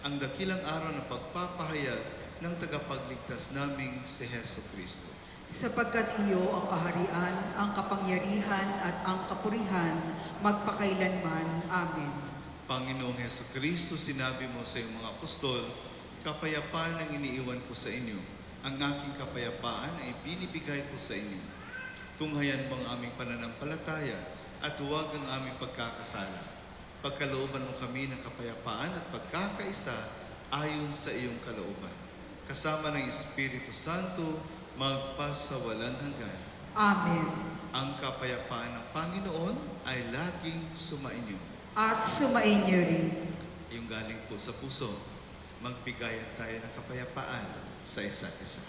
ang dakilang araw ng pagpapahayag ng tagapagligtas naming si Heso Kristo. Sapagkat iyo ang kaharian, ang kapangyarihan at ang kapurihan magpakailanman. Amen. Panginoong Heso Kristo, sinabi mo sa iyong mga apostol, kapayapaan ang iniiwan ko sa inyo. Ang aking kapayapaan ay binibigay ko sa inyo. Tunghayan mo ang aming pananampalataya at huwag ang aming pagkakasala. Pagkalooban mo kami ng kapayapaan at pagkakaisa ayon sa iyong kalooban. Kasama ng Espiritu Santo, magpasawalan hanggan. Amen. Ang kapayapaan ng Panginoon ay laging sumainyo. At sumainyo rin. Yung galing po sa puso, magbigayan tayo ng kapayapaan sa isa't isa.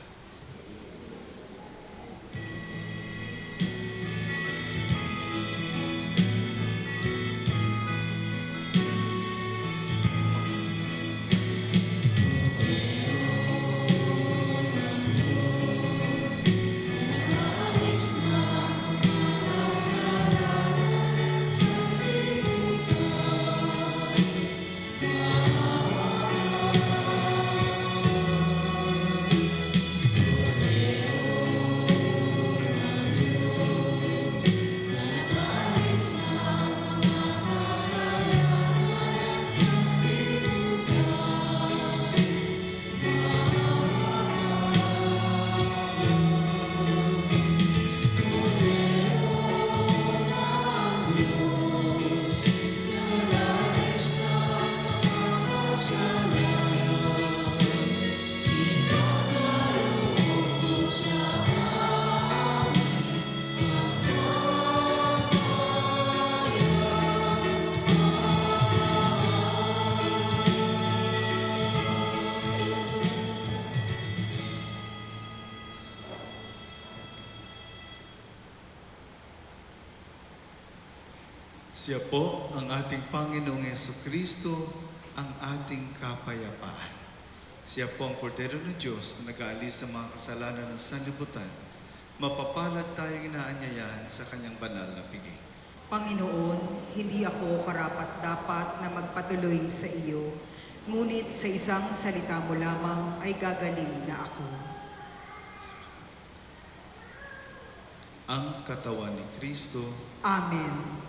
Siya po ang ating Panginoong Jesucristo, ang ating kapayapaan. Siya po ang Kordero ng Diyos na nag-aalis ng mga kasalanan ng sanlibutan. Mapapalad tayong inaanyayahan sa kanyang banal na piging. Panginoon, hindi ako karapat-dapat na magpatuloy sa iyo, ngunit sa isang salita mo lamang ay gagaling na ako. Ang katawan ni Kristo. Amen.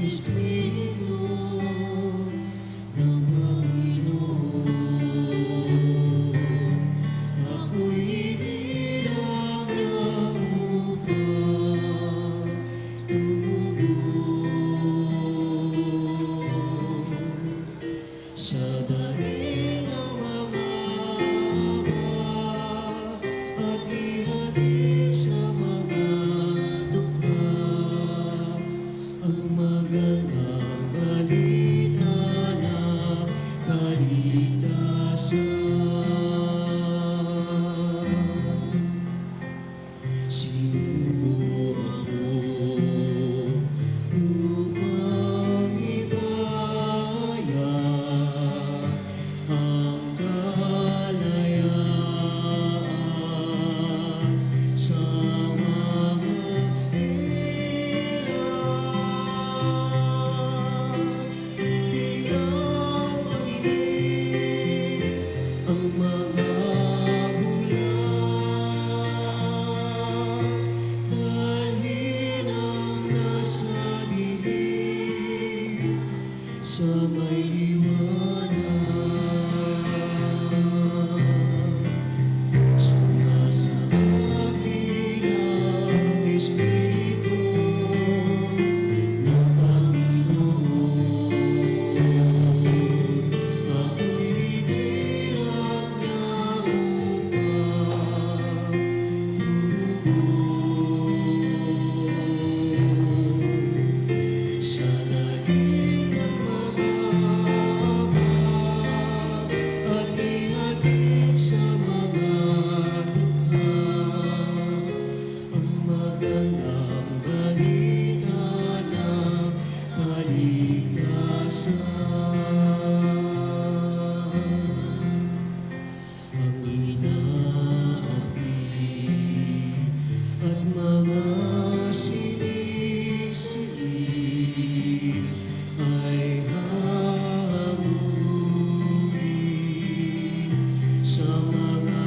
Espiritu ng Panginoon, ako'y niragrang upang tumugon sa daring ng mga at ihatid sa mga dukha ang magandang balita ng kaligtasan. Sinugo ako upang ibaya ang kalayaan sa mga hirap. Iyang pag-ibig ang mga dalhin ang nasa dilim sa may liwanag. Sumasa akin ang Espiritu ng Panginoon. Ako'y at mga sinisingil ay hamuin sa mga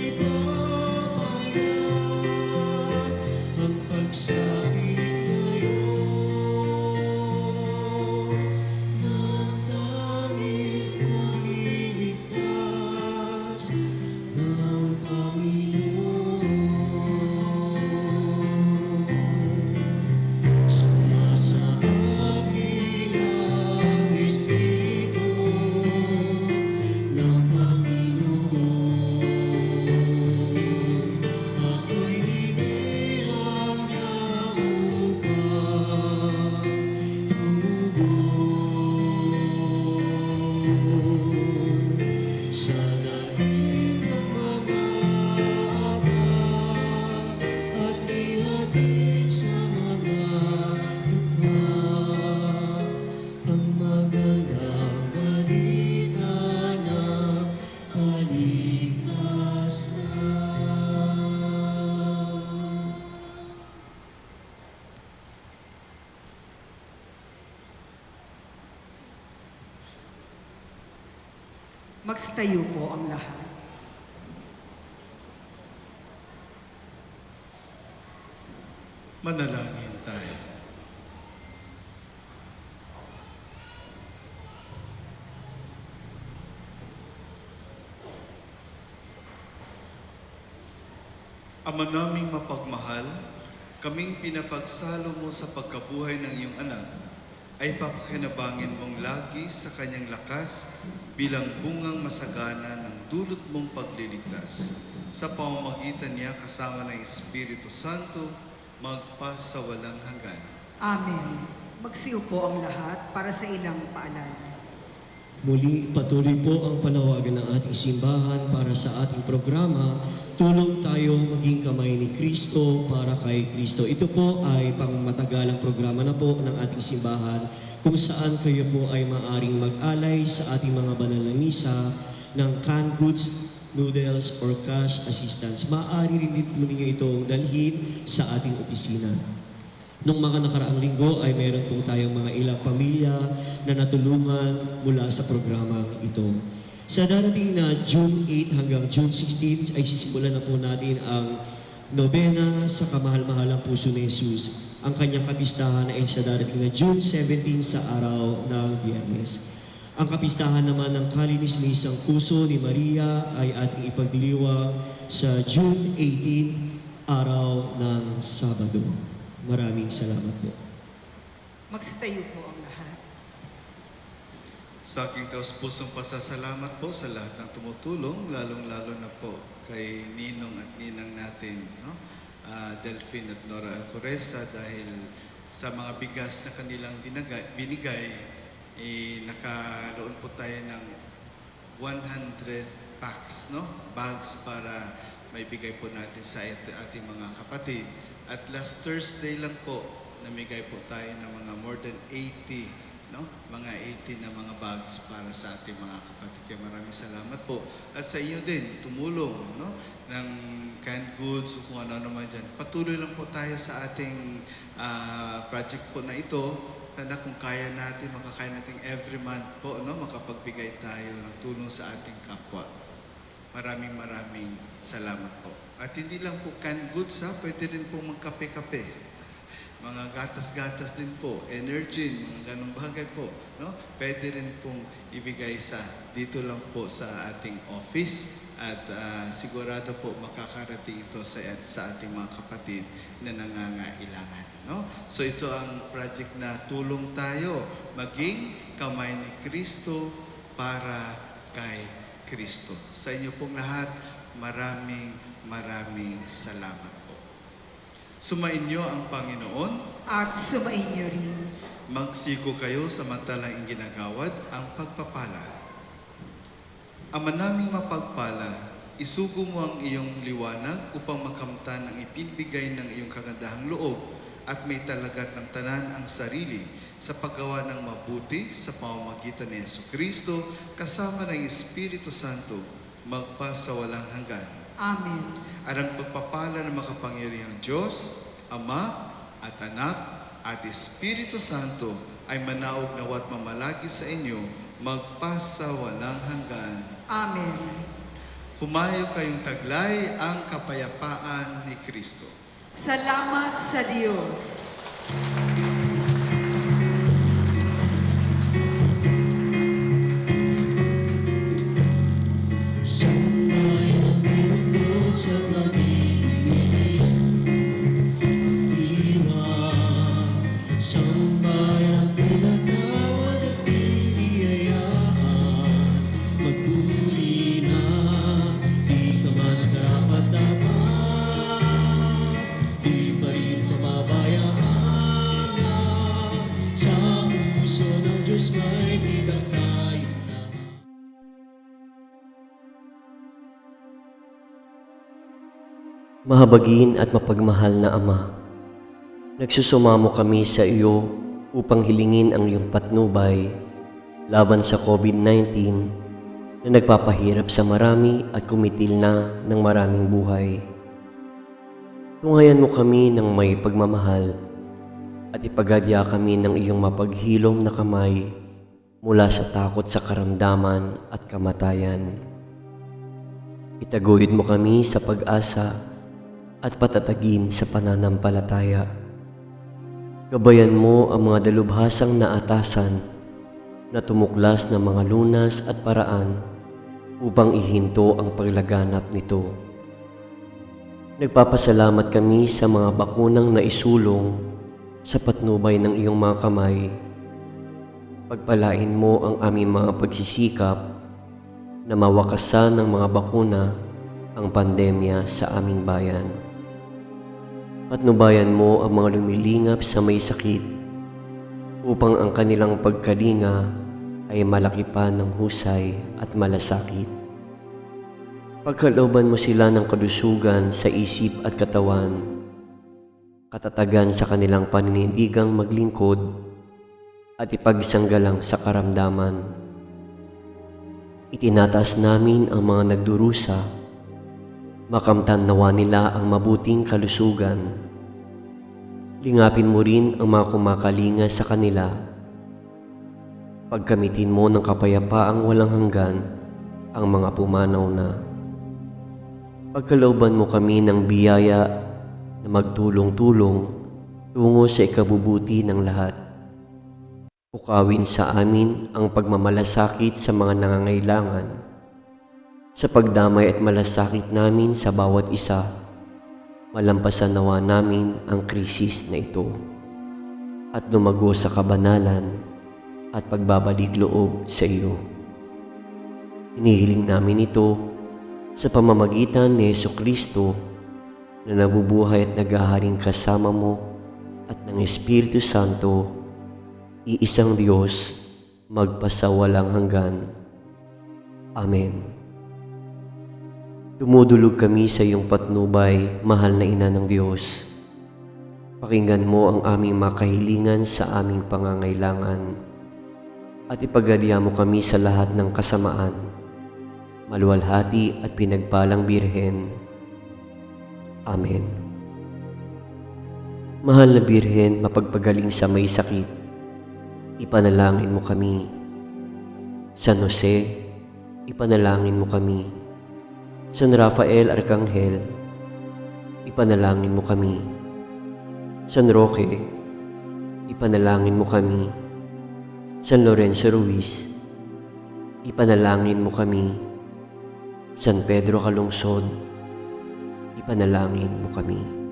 ibabalat ang pagsapit ngayon ng tanging maliligtas ng Panginoon. Sumasa akin ang Espiritu ng Panginoon. Ako'y hinirang niya upang tumugon sa daing ng mga abang at ihatid sa mga dukha ang magandang balita ng kaligtasan. Magstayo po ang lahat. Manalangin tayo. Ama naming mapagmahal, kaming pinapagsalo mo sa pagkabuhay ng iyong anak, ay papakinabangin mong lagi sa kanyang lakas bilang bungang masagana ng dulot mong pagliligtas. Sa pamamagitan niya kasama ng Espiritu Santo, magpasawalang hanggan. Amen. Magsiupo ang lahat para sa ilang paalala. Muli, patuloy po ang panawagan ng ating simbahan para sa ating programa, Tulong Tayo Maging Kamay ni Kristo para kay Kristo. Ito po ay pangmatagalang programa na po ng ating simbahan kung saan kayo po ay maaring mag-alay sa ating mga banal na misa ng canned goods, noodles, or cash assistance. Maaari rin po ninyo itong dalhin sa ating opisina. Nung mga nakaraang linggo ay meron po tayong mga ilang pamilya na natulungan mula sa programang ito. Sa darating na June 8 hanggang June 16 ay sisimulan na po natin ang nobena sa kamahal-mahalang puso ni Jesus. Ang kanyang kapistahan ay sa darating na June 17 sa araw ng Biyernes. Ang kapistahan naman ng kalinis-lisang puso ni Maria ay ating ipagdiriwang sa June 18, araw ng Sabado. Maraming salamat po. Magstayo po ang lahat. Sa aking taus-pusong pasasalamat po sa lahat ng tumutulong, lalong-lalo na po kay Ninong at Ninang natin, no? Delphine at Nora Alcoreza, dahil sa mga bigas na kanilang binigay, nakaloon po tayo ng 100 packs, no? Bags para may bigay po natin sa ating mga kapatid. At last Thursday lang po, namigay po tayo ng mga more than 80, no? Mga 80 na mga bags para sa ating mga kapatid. Kaya maraming salamat po. At sa inyo din, tumulong, no? Ng canned goods o kung ano naman dyan. Patuloy lang po tayo sa ating project po na ito. Sana kung kaya natin, makakaya natin every month po, no? Makapagbigay tayo ng tulong sa ating kapwa. Maraming salamat po. At hindi lang po canned goods, ha? Pwede rin po magkape-kape. Mga gatas-gatas din po, energy, mga ganong bagay po, no? Pwede rin pong ibigay dito lang po sa ating office at sigurado po makakarating ito sa ating mga kapatid na nangangailangan, no? So ito ang project na Tulong Tayo Maging Kamay ni Kristo para kay Kristo. Sa inyo pong lahat, maraming salamat po. Sumainyo ang Panginoon. At sumainyo rin. Magsiko kayo samantalang ginagawad ang pagpapala. Ama naming mapagpala, isugo mo ang iyong liwanag upang makamtan ang ipinbigay ng iyong kagandahang loob at may talagat ng tanan ang sarili sa paggawa ng mabuti sa pamamagitan ni Jesucristo kasama ng Espiritu Santo magpa sa walang hanggan. Amen. At ang pagpapala ng makapangyarihang Diyos, Ama at Anak at Espiritu Santo ay manaog nawat mamalagi sa inyo magpa sa walang hanggan. Amen. Humayo kayong taglay ang kapayapaan ni Kristo. Salamat sa Diyos. Sana'y ang pinunod sa pag-ibig, iwan. Sana'y ang pinatawad at piniyayaan. Magpuri na, di ka man karapat-dapat, di pa rin mababayaan na. Sa puso ng Diyos may kita tayo na. Mahabagin at mapagmahal na Ama, nagsusumamo kami sa iyo upang hilingin ang iyong patnubay laban sa COVID-19 na nagpapahirap sa marami at kumitil na ng maraming buhay. Tungayan mo kami ng may pagmamahal at ipagadya kami ng iyong mapaghilom na kamay mula sa takot sa karamdaman at kamatayan. Itaguyod mo kami sa pag-asa at patatagin sa pananampalataya. Gabayan mo ang mga dalubhasang naatasan na tumuklas ng mga lunas at paraan upang ihinto ang paglaganap nito. Nagpapasalamat kami sa mga bakunang naisulong sa patnubay ng iyong mga kamay. Pagpalain mo ang aming mga pagsisikap na mawakasan ng mga bakuna ang pandemya sa aming bayan. Patnubayan mo ang mga lumilingap sa may sakit upang ang kanilang pagkalinga ay malaki pa ng husay at malasakit. Pagkalooban mo sila ng kalusugan sa isip at katawan, katatagan sa kanilang paninindigang maglingkod at ipagsanggalang sa karamdaman. Itinataas namin ang mga nagdurusa, makamtan nawa nila ang mabuting kalusugan. Lingapin mo rin ang mga kumakalinga sa kanila. Pagkamitin mo ng kapayapaang walang hanggan ang mga pumanaw na. Pagkalooban mo kami ng biyaya na magtulong-tulong tungo sa ikabubuti ng lahat. Pukawin sa amin ang pagmamalasakit sa mga nangangailangan. Sa pagdamay at malasakit namin sa bawat isa, malampasan nawa namin ang krisis na ito at lumago sa kabanalan at pagbabalik loob sa iyo. Hinihiling namin ito sa pamamagitan ni Jesucristo na nabubuhay at naghaharing kasama mo at ng Espiritu Santo, iisang Diyos, magpasawalang hanggan. Amen. Dumudulog kami sa iyong patnubay, mahal na Ina ng Diyos. Pakinggan mo ang aming makahilingan sa aming pangangailangan at ipagadya mo kami sa lahat ng kasamaan, maluwalhati at pinagpalang Birhen. Amen. Mahal na Birhen, mapagpagaling sa may sakit, ipanalangin mo kami. San Jose, ipanalangin mo kami. San Rafael Arcangel, ipanalangin mo kami. San Roque, ipanalangin mo kami. San Lorenzo Ruiz, ipanalangin mo kami. San Pedro Calungsod, ipanalangin mo kami.